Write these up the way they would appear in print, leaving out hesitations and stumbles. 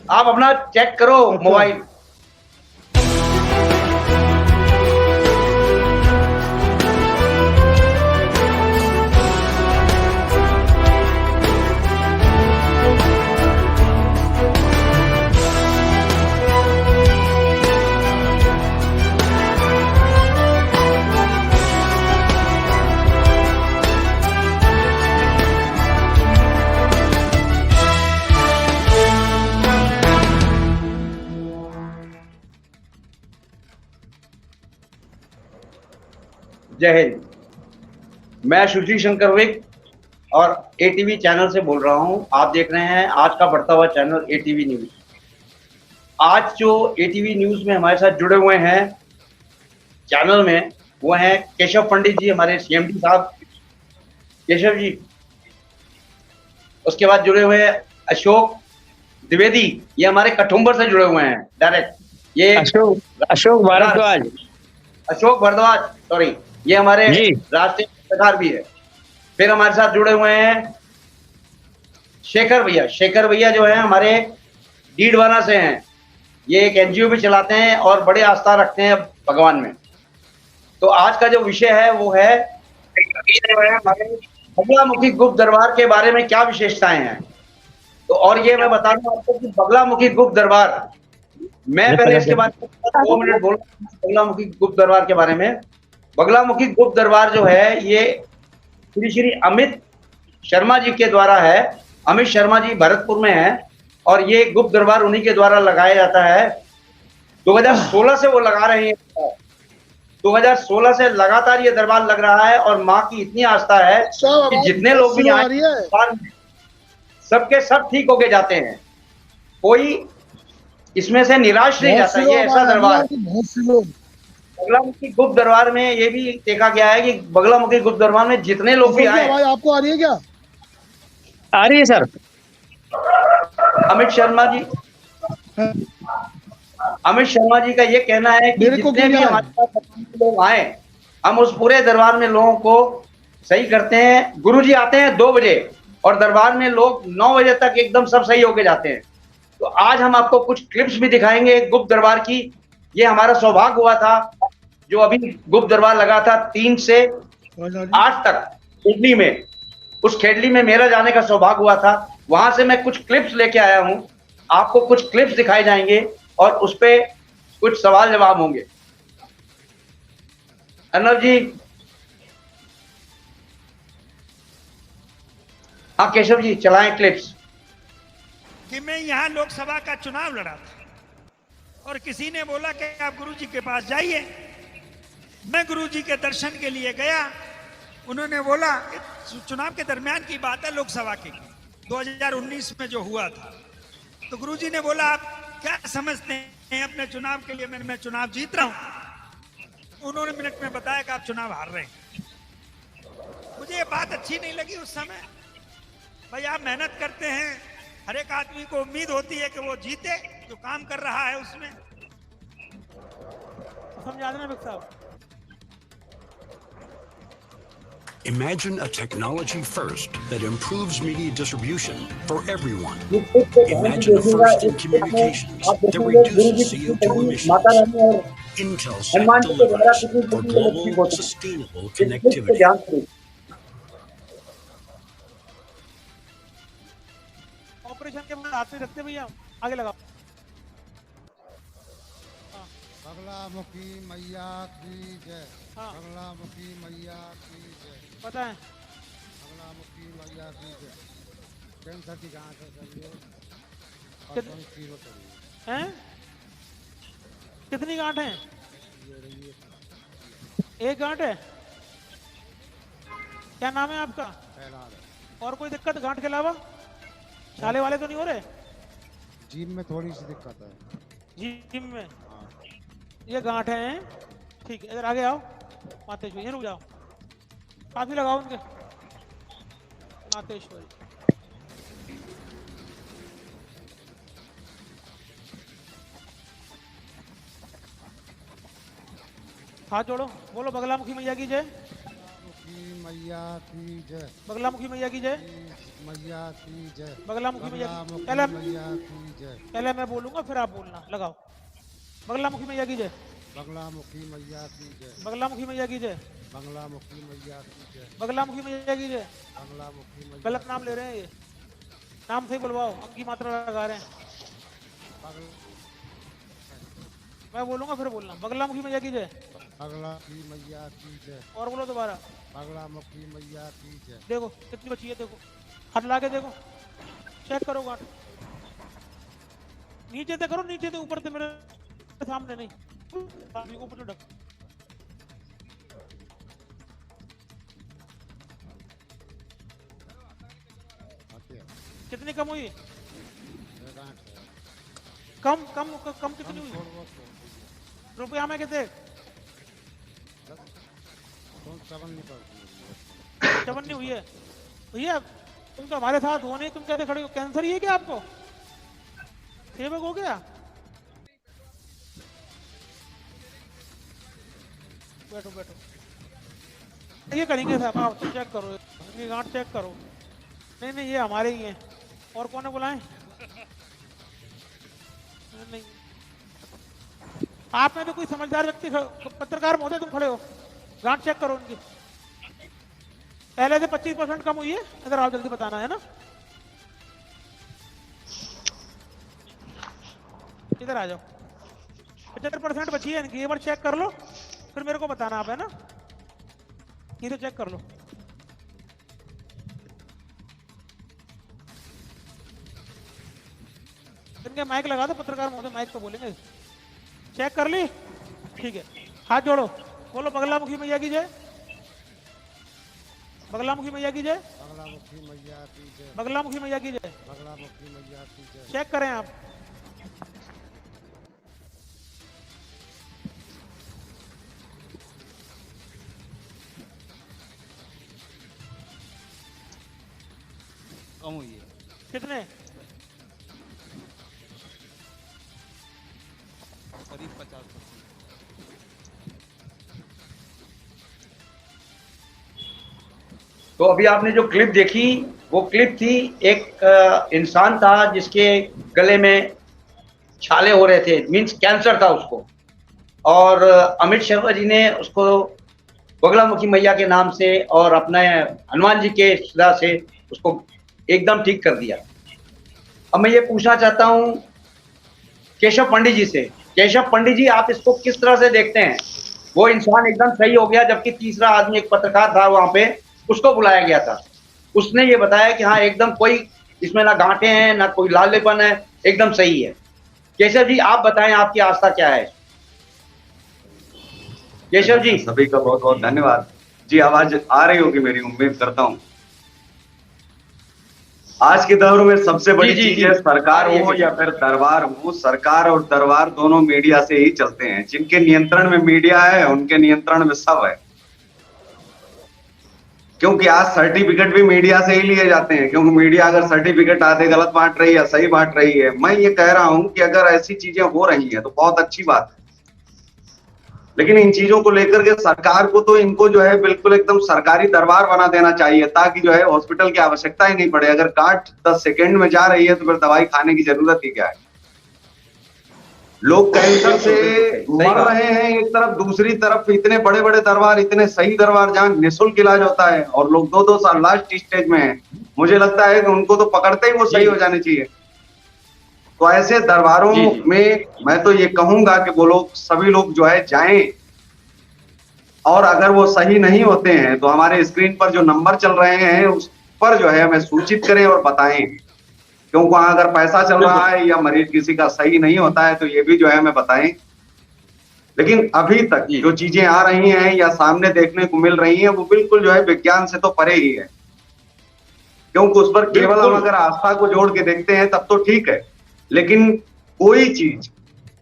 आप अपना चेक करो मोबाइल। जय हिंद। मैं सुशील शंकर विक और एटीवी चैनल से बोल रहा हूं। आप देख रहे हैं आज का बढ़ता हुआ चैनल एटीवी न्यूज। आज जो एटीवी न्यूज में हमारे साथ जुड़े हुए हैं चैनल में, वो हैं केशव पंडित जी, हमारे सीएमडी साहब केशव जी। उसके बाद जुड़े हुए हैं अशोक द्विवेदी, ये हमारे कठुम्बर से जुड़े हुए हैं डायरेक्ट। ये अशोक भारद्वाज, अशोक भारद्वाज, सॉरी, ये हमारे राष्ट्रीय पत्रकार भी है। फिर हमारे साथ जुड़े हुए हैं शेखर भैया। शेखर भैया जो है हमारे डीडवाना से हैं। ये एक एनजीओ भी चलाते हैं और बड़े आस्था रखते हैं भगवान में। तो आज का जो विषय है वो है बगलामुखी गुप्त दरबार के बारे में क्या विशेषताएं हैं। तो और ये मैं बता दूं आपको कि बगलामुखी गुप्त दरबार, मैं पहले इसके बारे में 2 मिनट बोल बगलामुखी गुप्त दरबार के बारे में। बगलामुखी गुप्त दरबार जो है ये श्री अमित शर्मा जी के द्वारा है। अमित शर्मा जी भरतपुर में है और ये गुप्त दरबार उन्हीं के द्वारा लगाया जाता है। 2016 से वो लगा रहे हैं। 2016 से लगातार ये दरबार लग रहा है और माँ की इतनी आस्था है कि जितने लोग भी आए सबके सब ठीक होके जाते हैं। कोई इसमें से निराश नहीं जाता। ये ऐसा दरबार बगलामुखी गुप्त दरबार में ये भी देखा गया है कि बगलामुखी गुप्त दरबार में जितने लोग भी आए। आपको आ रही है क्या? आ रही है सर। अमित शर्मा जी का ये कहना है कि जितने भी हमारे पास लोग आए, हम उस पूरे दरबार में लोगों को सही करते हैं। गुरुजी आते हैं 2 बजे और दरबार में लोग 9 बजे तक एकदम सब सही होके जाते हैं। तो आज हम आपको कुछ क्लिप्स भी दिखाएंगे गुप्त दरबार की। ये हमारा सौभाग्य हुआ था जो अभी गुप्त दरबार लगा था 3 से 8 तक खेडली में। उस खेडली में मेरा जाने का सौभाग्य हुआ था। वहां से मैं कुछ क्लिप्स लेके आया हूं। आपको कुछ क्लिप्स दिखाए जाएंगे और उस पे कुछ सवाल जवाब होंगे। अर्नब जी। हाँ केशव जी, चलाएं क्लिप्स। कि मैं यहाँ लोकसभा का चुनाव लड़ा था और किसी ने बोला कि आप गुरुजी के पास जाइए। मैं गुरुजी के दर्शन के लिए गया। उन्होंने बोला, चुनाव के दरमियान की बात है, लोकसभा की 2019 में जो हुआ था। तो गुरुजी ने बोला, आप क्या समझते हैं अपने चुनाव के लिए? मैं चुनाव जीत रहा हूं। उन्होंने मिनट में बताया कि आप चुनाव हार रहे हैं। मुझे ये बात अच्छी नहीं लगी उस समय। भाई आप मेहनत करते हैं, हर एक आदमी को उम्मीद होती है कि वो जीते जो काम कर रहा है उसमें। समझा देना विक साहब। Imagine a technology first that improves media distribution for everyone. Imagine a first in communications that reduces CO2 emissions. Intelsat delivers for global sustainable connectivity. Operation के बाद हाथ में रखते भैया, आगे लगाओ। बगलामुखी मैया की जय। बगलामुखी मैया की जय। पता है बगलामुखी मैया की जय। कैंसर की जांच हैं? कितनी गांठ है? एक गांठ है। क्या नाम है आपका? और कोई दिक्कत गांठ के अलावा? छाले वाले तो नहीं हो रहे? जिम में थोड़ी सी दिक्कत है। जिम में? ये गांठ है। ठीक है, इधर आगे आओ। मातेश्वरी, रुक जाओ। काफी लगाओ उनके। मातेश्वरी, हाथ जोड़ो, बोलो बगलामुखी मैया की जय। मैया की जय। बगलामुखी मैया की जय। मैया की जय। बगलामुखी मैया की बगलामुखी पहले मैया की जय। पहले मैं बोलूंगा फिर आप बोलना। लगाओ। बगलामुखी मैया की जय। बगलामुखी मैया की जय। बगलामुखी मैया की जय। बगलामुखी मैया की जय। बगलामुखी मैया की जय। बगलामुखी मैया। गलत नाम ले रहे हैं ये, नाम से ही बुलवाओ, अंकी मात्रा लगा रहे हैं। बगल- मैं बोलूंगा फिर बोलना। बगलामुखी मैया की जय। बगलामुखी मैया की जय। और बोलो दोबारा। बगलामुखी मैया की जय। देखो कितनी बची है, देखो हाथ ला के देखो, चेक करो गांठ। नीचे से करो, नीचे से, ऊपर से मेरे सामने नहीं, अभी ऊपर से ढक। आते हैं। कितनी कम हुई? ये गांठ है। कम कम कम कितनी हुई? छोड़ वो छोड़। रुपया में कितने? कौन चवन निकल। चवन्नी हुई है। भैया तुम तो हमारे साथ हो नहीं, तुम कैसे खड़े हो? कैंसर ही है क्या आपको? सेवक हो गया? बैठो बैठो। ये करेंगे साहब, आप तो चेक करो, ये गांठ चेक करो। नहीं नहीं, ये हमारे ही हैं। और कौन है बुलाएं? नहीं, आप में तो कोई समझदार व्यक्ति, पत्रकार महोदय तुम खड़े हो, गांठ चेक करो उनकी। पहले से 25% कम हुई है। इधर आओ, जल्दी बताना है ना। इधर आ जाओ। 75% बची है इनकी, एक बार चेक कर लो, फिर मेरे को बताना आप, है ना। ये तो चेक कर लो। इनके माइक लगा दो, पत्रकार महोदय माइक पे बोलेंगे। चेक कर ली? ठीक है, हाथ जोड़ो, बोलो बगलामुखी मैया की जय। बगलामुखी मैया की जय। बगलामुखी मैया की जय। बगलामुखी मैया की जय। बगलामुखी मैया की जय। चेक करें आप। कम हुई है। कितने? करीब 50%। तो अभी आपने जो क्लिप देखी, वो क्लिप थी, एक इंसान था जिसके गले में छाले हो रहे थे, मींस कैंसर था उसको, और अमित शर्मा जी ने उसको बगलामुखी मैया के नाम से और अपने हनुमान जी के सदा से उसको एकदम ठीक कर दिया। अब मैं ये पूछना चाहता हूँ केशव पंडित जी से, केशव पंडित जी, आप इसको किस तरह से देखते हैं? वो इंसान एकदम सही हो गया, जबकि तीसरा आदमी, एक पत्रकार था वहां पे, उसको बुलाया गया था। उसने ये बताया कि हाँ एकदम कोई इसमें ना गांठें हैं ना कोई लालेपन है, एकदम सही है। केशव जी आप बताएं, आपकी आस्था क्या है? केशव जी। सभी का बहुत बहुत धन्यवाद जी। आवाज आ रही होगी मेरी, उम्मीद करता हूँ। आज के दौर में सबसे बड़ी चीज है, सरकार हो या फिर दरबार हो, सरकार और दरबार दोनों मीडिया से ही चलते हैं। जिनके नियंत्रण में मीडिया है, उनके नियंत्रण में सब है। क्योंकि आज सर्टिफिकेट भी मीडिया से ही लिए जाते हैं, क्योंकि मीडिया अगर सर्टिफिकेट आधे गलत बांट रही है, सही बांट रही है। मैं ये कह रहा हूं कि अगर ऐसी चीजें हो रही हैं तो बहुत अच्छी बात है, लेकिन इन चीजों को लेकर के सरकार को तो इनको जो है बिल्कुल एकदम सरकारी दरबार बना देना चाहिए, ताकि जो है हॉस्पिटल की आवश्यकता ही नहीं पड़े। अगर गांठ 10 सेकंड में जा रही है तो फिर दवाई खाने की जरूरत ही क्या है? लोग कैंसर से मर रहे हैं एक तरफ, दूसरी तरफ इतने बड़े बड़े दरबार, इतने सही दरबार जहाँ निःशुल्क इलाज होता है, और लोग 2-2 साल लास्ट स्टेज में हैं। मुझे लगता है कि उनको तो पकड़ते ही वो सही हो जाने चाहिए। तो ऐसे दरबारों में मैं तो ये कहूंगा कि वो लोग, सभी लोग जो है जाएं, और अगर वो सही नहीं होते हैं तो हमारे स्क्रीन पर जो नंबर चल रहे हैं उस पर जो है हमें सूचित करें और बताएं। क्योंकि वहां अगर पैसा चल रहा है या मरीज किसी का सही नहीं होता है तो ये भी जो है हमें बताएं। लेकिन अभी तक जो चीजें आ रही हैं या सामने देखने को मिल रही हैं, वो बिल्कुल जो है विज्ञान से तो परे ही है। क्योंकि उस पर केवल हम अगर आस्था को जोड़ के देखते हैं तब तो ठीक है, लेकिन कोई चीज,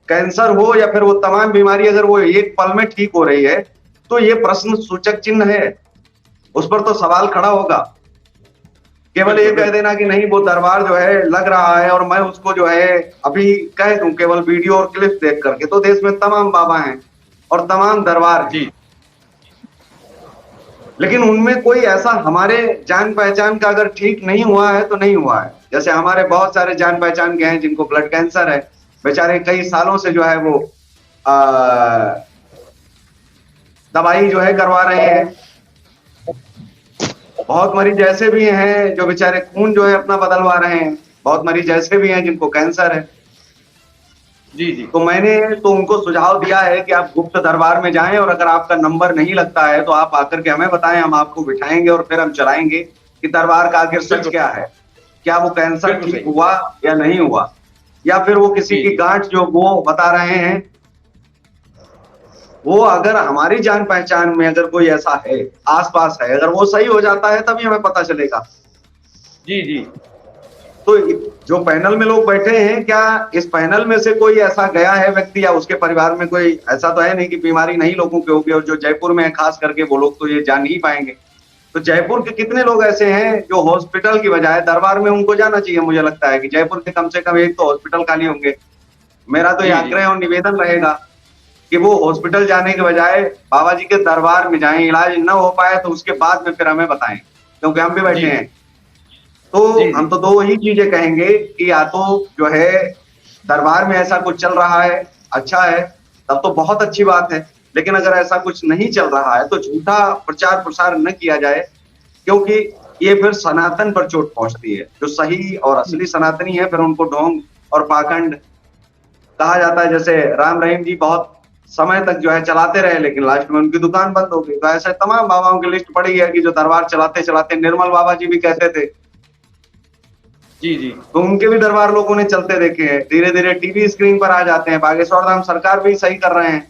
कैंसर हो या फिर वो तमाम बीमारी, अगर वो एक पल में ठीक हो रही है तो ये प्रश्न सूचक चिन्ह है, उस पर तो सवाल खड़ा होगा। केवल ये कह देना कि नहीं वो दरबार जो है लग रहा है, और मैं उसको जो है अभी कह दूं केवल वीडियो और क्लिप देख करके, तो देश में तमाम बाबा हैं और तमाम दरबार हैं। लेकिन उनमें कोई ऐसा हमारे जान पहचान का अगर ठीक नहीं हुआ है तो नहीं हुआ है। जैसे हमारे बहुत सारे जान पहचान के हैं जिनको ब्लड कैंसर है, बेचारे कई सालों से जो है वो दवाई जो है करवा रहे हैं। बहुत मरीज ऐसे भी हैं जो बेचारे खून जो है अपना बदलवा रहे हैं। बहुत मरीज ऐसे भी हैं जिनको कैंसर है। जी जी। तो मैंने तो उनको सुझाव दिया है कि आप गुप्त दरबार में जाएं और अगर आपका नंबर नहीं लगता है तो आप आकर के हमें बताएं, हम आपको बिठाएंगे और फिर हम चलाएंगे कि दरबार का आखिर सच क्या है। क्या वो कैंसर ठीक हुआ या नहीं हुआ, या फिर वो किसी की गांठ जो वो बता रहे हैं वो अगर हमारी जान पहचान में अगर कोई ऐसा है, आसपास है, अगर वो सही हो जाता है तभी हमें पता चलेगा। जी जी। तो जो पैनल में लोग बैठे हैं, क्या इस पैनल में से कोई ऐसा गया है व्यक्ति या उसके परिवार में कोई ऐसा तो है नहीं कि बीमारी नहीं लोगों के होगी, और जो जयपुर में है खास करके वो लोग तो ये जान ही पाएंगे। तो जयपुर के कितने लोग ऐसे हैं जो हॉस्पिटल की बजाय दरबार में उनको जाना चाहिए। मुझे लगता है कि जयपुर के कम से कम एक तो हॉस्पिटल खाली होंगे। मेरा तो ये आग्रह और निवेदन रहेगा कि वो हॉस्पिटल जाने के बजाय बाबा जी के दरबार में जाएं, इलाज न हो पाए तो उसके बाद में फिर हमें बताएं, क्योंकि हम भी बैठे हैं। तो हम तो दो ही चीजें कहेंगे कि या तो जो है दरबार में ऐसा कुछ चल रहा है, अच्छा है, तब तो बहुत अच्छी बात है। लेकिन अगर ऐसा कुछ नहीं चल रहा है तो झूठा प्रचार प्रसार न किया जाए, क्योंकि ये फिर सनातन पर चोट पहुंचती है। जो सही और असली सनातनी है फिर उनको ढोंग और पाखंड कहा जाता है। जैसे राम रहीम जी बहुत समय तक जो है चलाते रहे, लेकिन लास्ट में उनकी दुकान बंद हो गई। तो ऐसे तमाम बाबाओं की लिस्ट पड़ी है कि जो दरबार चलाते चलाते, निर्मल बाबा जी भी कहते थे। जी जी। तो उनके भी दरबार लोगों ने चलते देखे हैं। धीरे धीरे टीवी स्क्रीन पर आ जाते हैं। बागेश्वर धाम सरकार भी सही कर रहे हैं।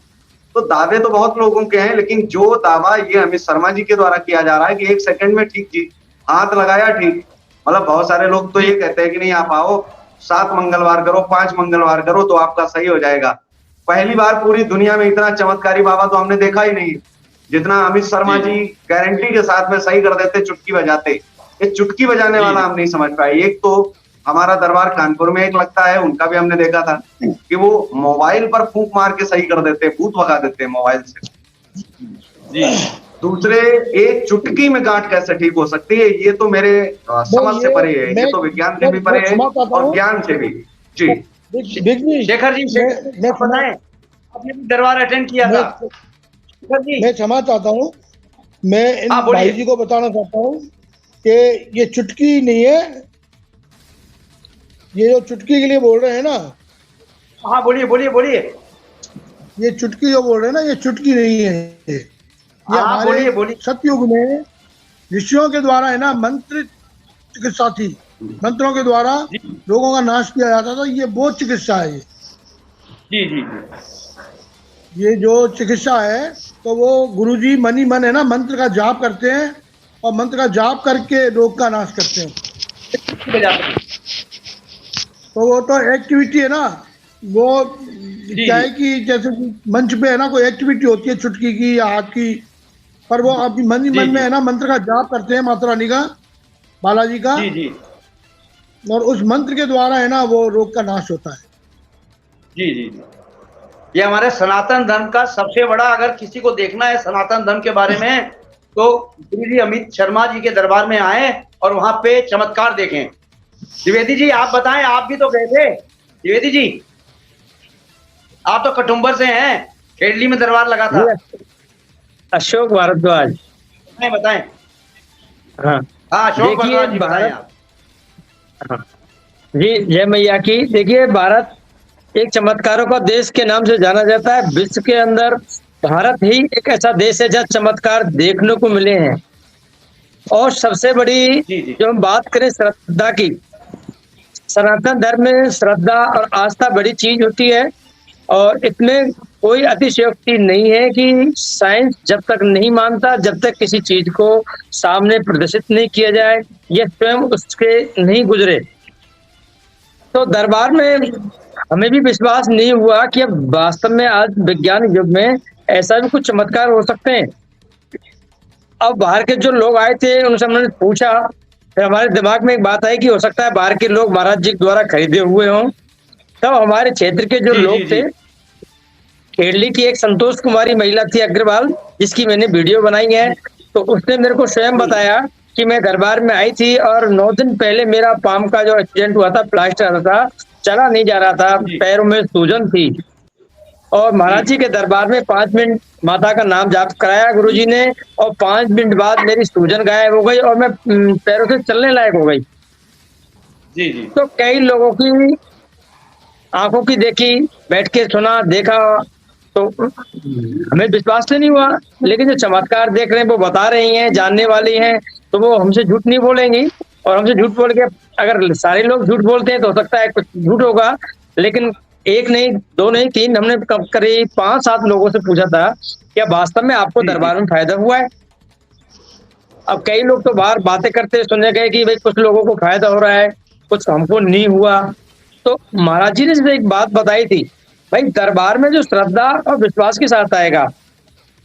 तो दावे तो बहुत लोगों के हैं, लेकिन जो दावा ये अमित शर्मा जी के द्वारा किया जा रहा है कि 1 सेकंड में ठीक जी हाथ लगाया ठीक, मतलब बहुत सारे लोग तो ये कहते हैं कि नहीं आप आओ 7 मंगलवार करो, 5 मंगलवार करो तो आपका सही हो जाएगा। पहली बार पूरी दुनिया में इतना चमत्कारी बाबा तो हमने देखा ही नहीं, जितना अमित शर्मा जी गारंटी के साथ में सही कर देते चुटकी बजाते। ये चुटकी बजाने वाला हम नहीं समझ पाए। एक तो हमारा दरबार कानपुर में एक लगता है, उनका भी हमने देखा था कि वो मोबाइल पर फूंक मार के सही कर देते, भूत भगा देते मोबाइल से। जी। दूसरे, एक चुटकी में गांठ कैसे ठीक हो सकती है, ये तो मेरे समझ से परे है। ये तो विज्ञान से भी परे है और ज्ञान से भी। जी शेखर जी, मैं बताएं, आपने भी दरबार अटेंड किया था। शेखर जी, मैं क्षमा चाहता हूँ, मैं इन भाई जी को बताना चाहता हूँ कि ये चुटकी नहीं है। ये जो चुटकी के लिए बोल रहे हैं ना, हाँ बोलिए बोलिए बोलिए। ये चुटकी जो बोल रहे हैं ना, ये चुटकी नहीं है। ये हमारे सतयुग में ऋषियों के द्वारा है ना, मंत्र चिकित्सा थी। मंत्रों के द्वारा लोगों का नाश किया जाता था। ये वो चिकित्सा है। जी जी। ये जो चिकित्सा है तो वो गुरुजी मन ही मन है ना, मंत्र का जाप करते हैं और मंत्र का जाप करके रोग का नाश करते हैं। तो वो तो एक्टिविटी है ना, वो क्या है कि जैसे मंच पे है ना कोई एक्टिविटी होती है चुटकी की या हाथ की, पर वो अपनी मन ही मन में है ना मंत्र का जाप करते हैं, माता रानी का, बालाजी का। जी जी। और उस मंत्र के द्वारा है ना वो रोग का नाश होता है। जी जी जी। ये हमारे सनातन धर्म का सबसे बड़ा, अगर किसी को देखना है सनातन धर्म के बारे में तो गुरु जी अमित शर्मा जी के दरबार में आए और वहां पे चमत्कार देखें। द्विवेदी जी आप बताएं, आप भी तो गए थे। द्विवेदी जी आप तो कटुम्बर से हैं, खेडली में दरबार लगा था। अशोक भारद्वाज बताएं। हाँ अशोक भारद्वाज जी बताएं आप। हाँ जी, जय मैया की। देखिए, भारत एक चमत्कारों का देश के नाम से जाना जाता है। विश्व के अंदर भारत ही एक ऐसा देश है जहाँ चमत्कार देखने को मिले हैं। और सबसे बड़ी जो हम बात करें श्रद्धा की, सनातन धर्म में श्रद्धा और आस्था बड़ी चीज होती है। और इसमें कोई अतिशयोक्ति नहीं है कि साइंस जब तक नहीं मानता, जब तक किसी चीज को सामने प्रदर्शित नहीं किया जाए, यह स्वयं उसके नहीं गुजरे। तो दरबार में हमें भी विश्वास नहीं हुआ कि अब वास्तव में आज विज्ञान युग में ऐसा भी कुछ चमत्कार हो सकते हैं। अब बाहर के जो लोग आए थे उनसे हमने पूछा, फिर हमारे दिमाग में एक बात आई कि हो सकता है बाहर के लोग महाराज जी द्वारा खरीदे हुए हों। तब हमारे क्षेत्र के जो लोग थे, खेड़ली की एक संतोष कुमारी महिला थी अग्रवाल, जिसकी मैंने वीडियो बनाई है, तो उसने मेरे को स्वयं बताया कि मैं दरबार में आई थी और 9 दिन पहले मेरा पाम का जो एक्सीडेंट हुआ था, प्लास्टर था, चला नहीं जा रहा था, पैरों में सूजन थी। और महाराज जी के दरबार में 5 मिनट माता का नाम जाप कराया गुरुजी ने, और 5 मिनट बाद मेरी सूजन गायब हो गई और मैं पैरों से चलने लायक हो गई। जी जी। तो कई लोगों की आंखों की देखी, बैठ के सुना, देखा, तो हमें विश्वास तो नहीं हुआ। लेकिन जो चमत्कार देख रहे हैं, वो बता रही हैं, जानने वाली हैं, तो वो हमसे झूठ नहीं बोलेंगी। और हमसे झूठ बोल के, अगर सारे लोग झूठ बोलते हैं तो हो सकता है कुछ झूठ होगा, लेकिन 1 नहीं, 2 नहीं, 3, हमने करीब 5-7 लोगों से पूछा था क्या वास्तव में आपको दरबार में फायदा हुआ है। अब कई लोग तो बाहर बातें करते सुनने गए कि भाई कुछ लोगों को फायदा हो रहा है, कुछ हमको नहीं हुआ। तो महाराज जी ने जैसे एक बात बताई थी, भाई दरबार में जो श्रद्धा और विश्वास के साथ आएगा,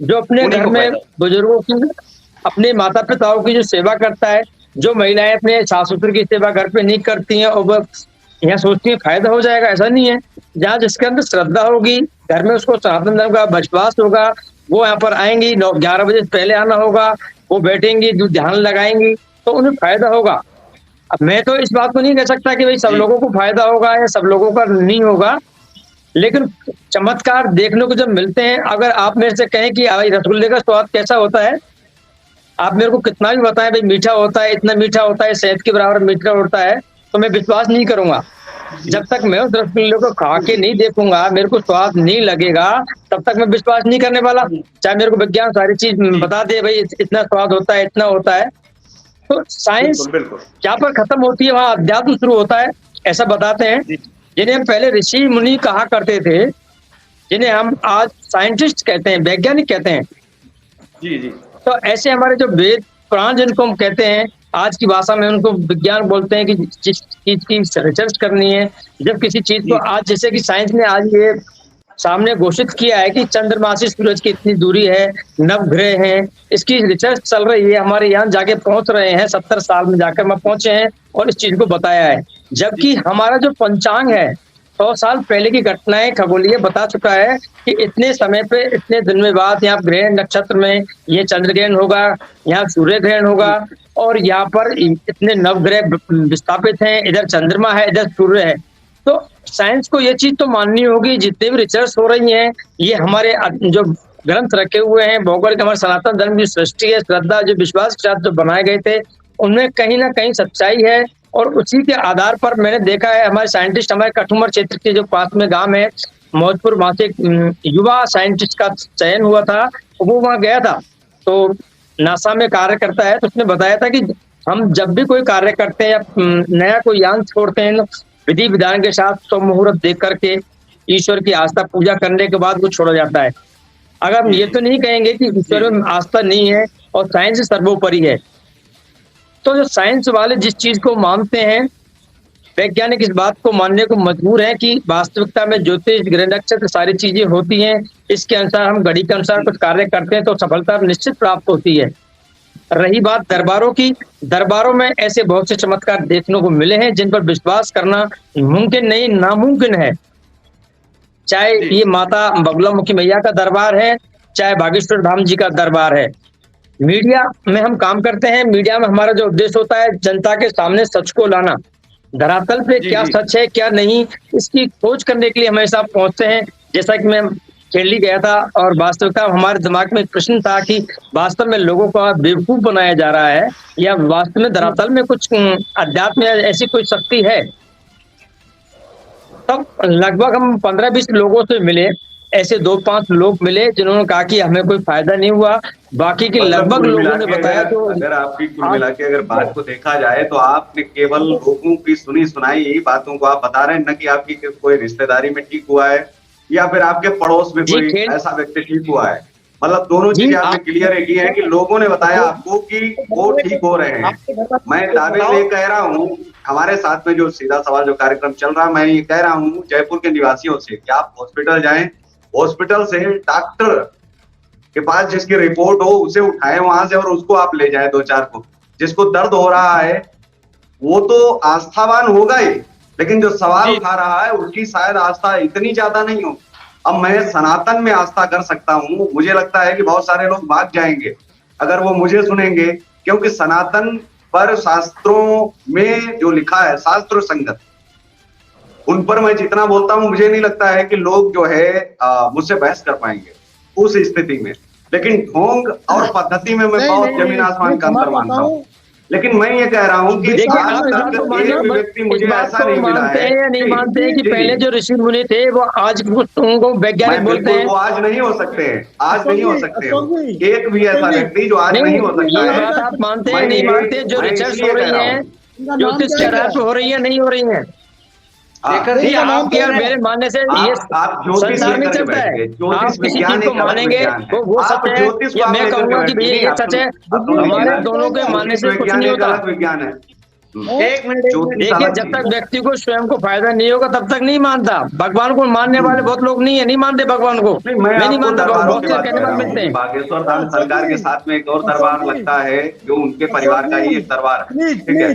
जो अपने घर में बुजुर्गों की, अपने माता पिताओं की जो सेवा करता है, जो महिलाएं अपने सास ससुर की सेवा घर पे नहीं करती हैं और वो यहाँ सोचती है फायदा हो जाएगा, ऐसा नहीं है। जहाँ जिसके अंदर श्रद्धा होगी, घर में उसको सनातन धर्म का विश्वास होगा, वो यहाँ पर आएंगी, 11 बजे से पहले आना होगा, वो बैठेंगी, जो ध्यान लगाएंगी, तो उन्हें फायदा होगा। अब मैं तो इस बात को नहीं कह सकता कि भाई सब लोगों को फायदा होगा या सब लोगों का नहीं होगा, लेकिन चमत्कार देखने को जब मिलते हैं, अगर आप मेरे से कहें कि भाई रसगुल्ले का स्वाद कैसा होता है, आप मेरे को कितना भी बताएं भाई मीठा होता है, इतना मीठा होता है, शहद के बराबर मीठा होता है, तो मैं विश्वास नहीं करूंगा। जब तक मैं उस रसगुल्ले को खा के नहीं देखूंगा, मेरे को स्वाद नहीं लगेगा, तब तक मैं विश्वास नहीं करने वाला। चाहे मेरे को विज्ञान सारी चीज बता दे भाई इतना स्वाद होता है, इतना होता है। तो साइंस जहाँ पर खत्म होती है वहां अध्यात्म शुरू होता है, ऐसा बताते हैं। जिन्हें हम पहले ऋषि मुनि कहा करते थे, जिन्हें हम आज साइंटिस्ट कहते हैं, वैज्ञानिक कहते हैं। जी जी। तो ऐसे हमारे जो वेद पुराण जिनको हम कहते हैं, आज की भाषा में उनको विज्ञान बोलते हैं कि जिस चीज की रिसर्च करनी है, जब किसी चीज को आज, जैसे कि साइंस ने आज ये सामने घोषित किया है कि चंद्रमा से सूरज की इतनी दूरी है, नवग्रह हैं, इसकी रिसर्च चल रही है, हमारे यहाँ जाके पहुंच रहे हैं, 70 साल में जाकर हम पहुंचे हैं और इस चीज को बताया है। जबकि हमारा जो पंचांग है 100 साल पहले की घटनाएं खगोलीय बता चुका है कि इतने समय पे, इतने दिन में बाद यहाँ ग्रहण नक्षत्र में ये चंद्र ग्रहण होगा, यहाँ सूर्य ग्रहण होगा, और यहाँ पर इतने नवग्रह विस्थापित हैं, इधर चंद्रमा है, इधर सूर्य है। तो साइंस को ये चीज तो माननी होगी, जितने भी रिसर्च हो रही हैं, ये हमारे जो ग्रंथ रखे हुए हैं, भौगोलिक हमारे सनातन धर्म की सृष्टि है, श्रद्धा, जो विश्वास के साथ जो बनाए गए थे, उनमें कहीं ना कहीं सच्चाई है। और उसी के आधार पर मैंने देखा है, हमारे साइंटिस्ट, हमारे कठुमर क्षेत्र के जो पास में गांव है मौजपुर, वहां से एक युवा साइंटिस्ट का चयन हुआ था, वो वहां गया था, तो नासा में कार्य करता है। तो उसने बताया था कि हम जब भी कोई कार्य करते हैं या नया कोई यान छोड़ते हैं, विधि विधान के साथ शुभ मुहूर्त देख करके ईश्वर की आस्था पूजा करने के बाद वो छोड़ा जाता है। अगर हम ये तो नहीं कहेंगे कि ईश्वर में आस्था नहीं है और साइंस सर्वोपरि है, तो जो साइंस वाले जिस चीज को मानते हैं, वैज्ञानिक इस बात को मानने को मजबूर है कि वास्तविकता में ज्योतिष, ग्रह नक्षत्र सारी चीजें होती हैं, इसके अनुसार हम घड़ी के अनुसार कुछ कार्य करते हैं तो सफलता निश्चित प्राप्त होती है। रही बात दरबारों की, दरबारों में ऐसे बहुत से चमत्कार देखने को मिले हैं जिन पर विश्वास करना मुमकिन नहीं, नामुमकिन है। चाहे ये माता बगलामुखी मैया का दरबार है, चाहे बागेश्वर धाम जी का दरबार है। मीडिया में हम काम करते हैं, मीडिया में हमारा जो उद्देश्य होता है जनता के सामने सच को लाना, धरातल पे क्या सच है क्या नहीं, इसकी खोज करने के लिए हमेशा पहुंचते हैं। जैसा कि मैं दिल्ली गया था और वास्तविकता हमारे दिमाग में एक प्रश्न था कि वास्तव में लोगों को बेवकूफ बनाया जा रहा है या वास्तव में धरातल में कुछ अध्यात्म में ऐसी कोई शक्ति है। तब लगभग हम 15-20 लोगों से मिले, ऐसे 2-5 लोग मिले जिन्होंने कहा कि हमें कोई फायदा नहीं हुआ, बाकी के लगभग लोगों ने बताया। तो अगर आपकी कुल मिला के अगर बात को देखा जाए तो आपने केवल लोगों की सुनी सुनाई बातों को आप बता रहे हैं, न कि आपकी कोई रिश्तेदारी में ठीक हुआ है या फिर आपके पड़ोस में कोई ऐसा व्यक्ति ठीक हुआ है। मतलब दोनों चीजें आपने क्लियर की है कि लोगों ने बताया आपको कि वो ठीक हो रहे हैं। मैं दावे से कह रहा हूँ, हमारे साथ में जो सीधा सवाल जो कार्यक्रम चल रहा है, मैं ये कह रहा हूँ जयपुर के निवासियों से कि आप हॉस्पिटल जाएं, हॉस्पिटल से डॉक्टर के पास जिसकी रिपोर्ट हो उसे उठाएं वहां से और उसको आप ले जाएं 2-4 को। जिसको दर्द हो रहा है वो तो आस्थावान होगा ही, लेकिन जो सवाल उठा रहा है उसकी शायद आस्था इतनी ज्यादा नहीं हो। अब मैं सनातन में आस्था कर सकता हूँ, मुझे लगता है कि बहुत सारे लोग भाग जाएंगे अगर वो मुझे सुनेंगे, क्योंकि सनातन पर शास्त्रों में जो लिखा है, शास्त्र संगत, उन पर मैं जितना बोलता हूं, मुझे नहीं लगता है कि लोग जो है मुझसे बहस कर पाएंगे उस स्थिति में। लेकिन ढोंग और पद्धति में मैं बहुत जमीन आसमान का अंतर मानता हूँ। लेकिन मैं ये कह रहा हूँ कि आज तक एक भी व्यक्ति मुझे ऐसा नहीं मिला है। या नहीं मानते हैं कि पहले जो ऋषि मुनि थे वो आज उनको वैज्ञानिक बोलते हैं? वो आज नहीं हो सकते हैं, आज नहीं हो सकते हैं। एक भी ऐसा व्यक्ति जो आज नहीं हो सकता ये है। बात आप मानते हैं नहीं मानते? जो रिसर्च हो रही है, ज्योतिष के आधार पर हो रही है, नहीं हो रही है? शेखर जी, आपके और मेरे मानने से ये संसार नहीं चलता है। आप किसी चीज को मानेंगे वो सच है, या मैं कहूंगा कि भैया ये सच है, हमारे दोनों के मानने से कुछ नहीं होता। विज्ञान है। एक मिनट देखिए, जब तक व्यक्ति को स्वयं को फायदा नहीं होगा तब तक नहीं मानता। भगवान को मानने वाले बहुत लोग नहीं है, नहीं मानते भगवान को। मैं नहीं मानता, बहुत से कहने वाले मिलते हैं। बागेश्वर धाम सरकार के साथ में एक और दरबार लगता है, जो उनके परिवार का ही एक दरबार है, ठीक है।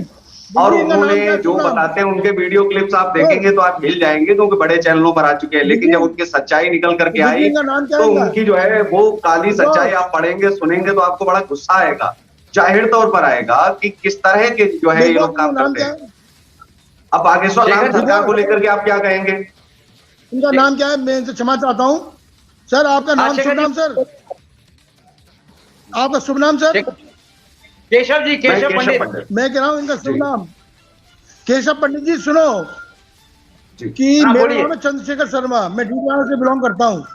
और उन्होंने जो बताते हैं, उनके वीडियो क्लिप्स आप देखेंगे तो आप हिल जाएंगे, क्योंकि बड़े चैनलों पर आ चुके हैं। लेकिन जब उनकी सच्चाई निकल करके आई तो उनकी जो है वो काली सच्चाई आप पढ़ेंगे, सुनेंगे तो आपको बड़ा गुस्सा आएगा, जाहिर तौर पर आएगा कि किस तरह के जो है ये लोग काम करते हैं। अब बागेश्वर धाम सरकार को लेकर के आप क्या कहेंगे? उनका नाम क्या है? मैं इनसे क्षमा चाहता हूँ सर। आपका नाम, शुभ नाम सर, आपका शुभ नाम सर? केशव जी, केशव पंडित। मैं कह रहा हूँ इनका शुभ नाम केशव पंडित जी। सुनो कि मेरा नाम है चंद्रशेखर शर्मा, मैं डीडवाना से बिलोंग करता हूँ,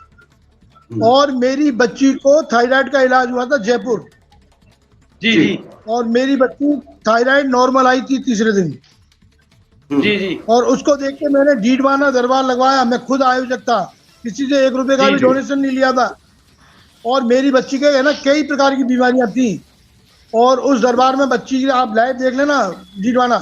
और मेरी बच्ची को थायराइड का इलाज हुआ था जयपुर। जी। और मेरी बच्ची थायराइड नॉर्मल आई थी तीसरे दिन। जी। और उसको देख के मैंने डीडवाना दरबार लगवाया। मैं खुद आयोजक था, किसी से 1 रुपए का भी डोनेशन नहीं लिया था। और मेरी बच्ची के है ना कई प्रकार की बीमारियां थी, और उस दरबार में बच्ची की आप लाइव देख लेना डीडवाना,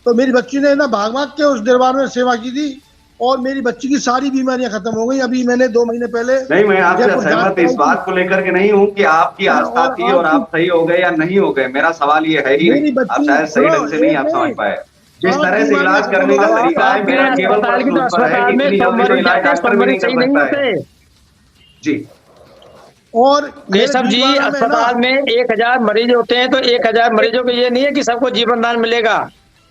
तो मेरी बच्ची ने ना भाग भाग के उस दरबार में सेवा की थी, और मेरी बच्ची की सारी बीमारियां खत्म हो गई। अभी मैंने 2 महीने पहले नहीं, मैं आपसे सहमत इस बात को लेकर के नहीं हूँ कि आपकी आस्था थी और आप सही हो गए या नहीं हो गए। मेरा सवाल ये है ही नहीं, आप शायद सही ढंग से नहीं आप समझ पाए। जिस तरह से इलाज करने का तरीका है, मेरा केवल प्रश्न उस पर है कि इतनी जल्दी तो इलाज डॉक्टर भी नहीं कर सकता है। जी। और केशव जी, अस्पताल में 1000 मरीज होते हैं, तो 1000 मरीजों को ये नहीं है कि सबको जीवन दान मिलेगा।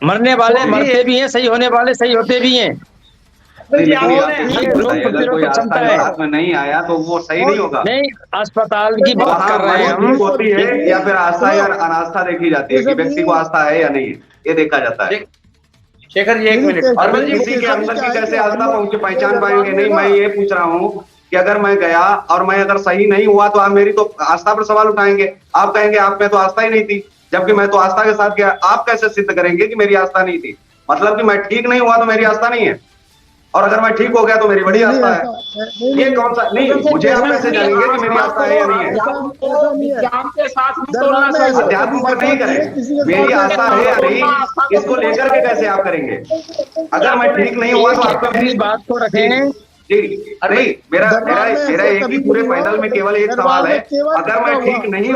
मरने वाले मरते भी हैं, सही होने वाले सही होते भी हैं। अगर कोई आस्था के साथ में नहीं आया तो वो सही नहीं होगा। नहीं, अस्पताल की बात कर रहे हैं हम। होती है या फिर आस्था या अनास्था देखी जाती है कि व्यक्ति को आस्था है या नहीं है, ये देखा जाता है। शेखर जी, 1 मिनट। और किसी के अंदर की कैसे आस्था पहुंचे पहचान पाएंगे? नहीं, मैं ये पूछ रहा हूँ कि अगर मैं गया और मैं अगर सही नहीं हुआ तो आप मेरी तो आस्था पर सवाल उठाएंगे। आप कहेंगे आप में तो आस्था ही नहीं थी, जबकि मैं तो आस्था के साथ गया। आप कैसे सिद्ध करेंगे कि मेरी आस्था नहीं थी? मतलब कि मैं ठीक नहीं हुआ तो मेरी आस्था नहीं है, और अगर मैं ठीक हो गया तो मेरी बड़ी आस्था है। ये कौन सा? नहीं, मुझे आप कैसे जानेंगे कि मेरी आस्था है या नहीं है? अध्यात्म पर नहीं करें, मेरी आस्था है या नहीं, इसको लेकर के कैसे आप करेंगे? अगर मैं ठीक नहीं हुआ तो आपका अपनी बात को रखें। जी, अरे मेरा एक ही पूरे पैनल में केवल एक सवाल है, अगर मैं ठीक नहीं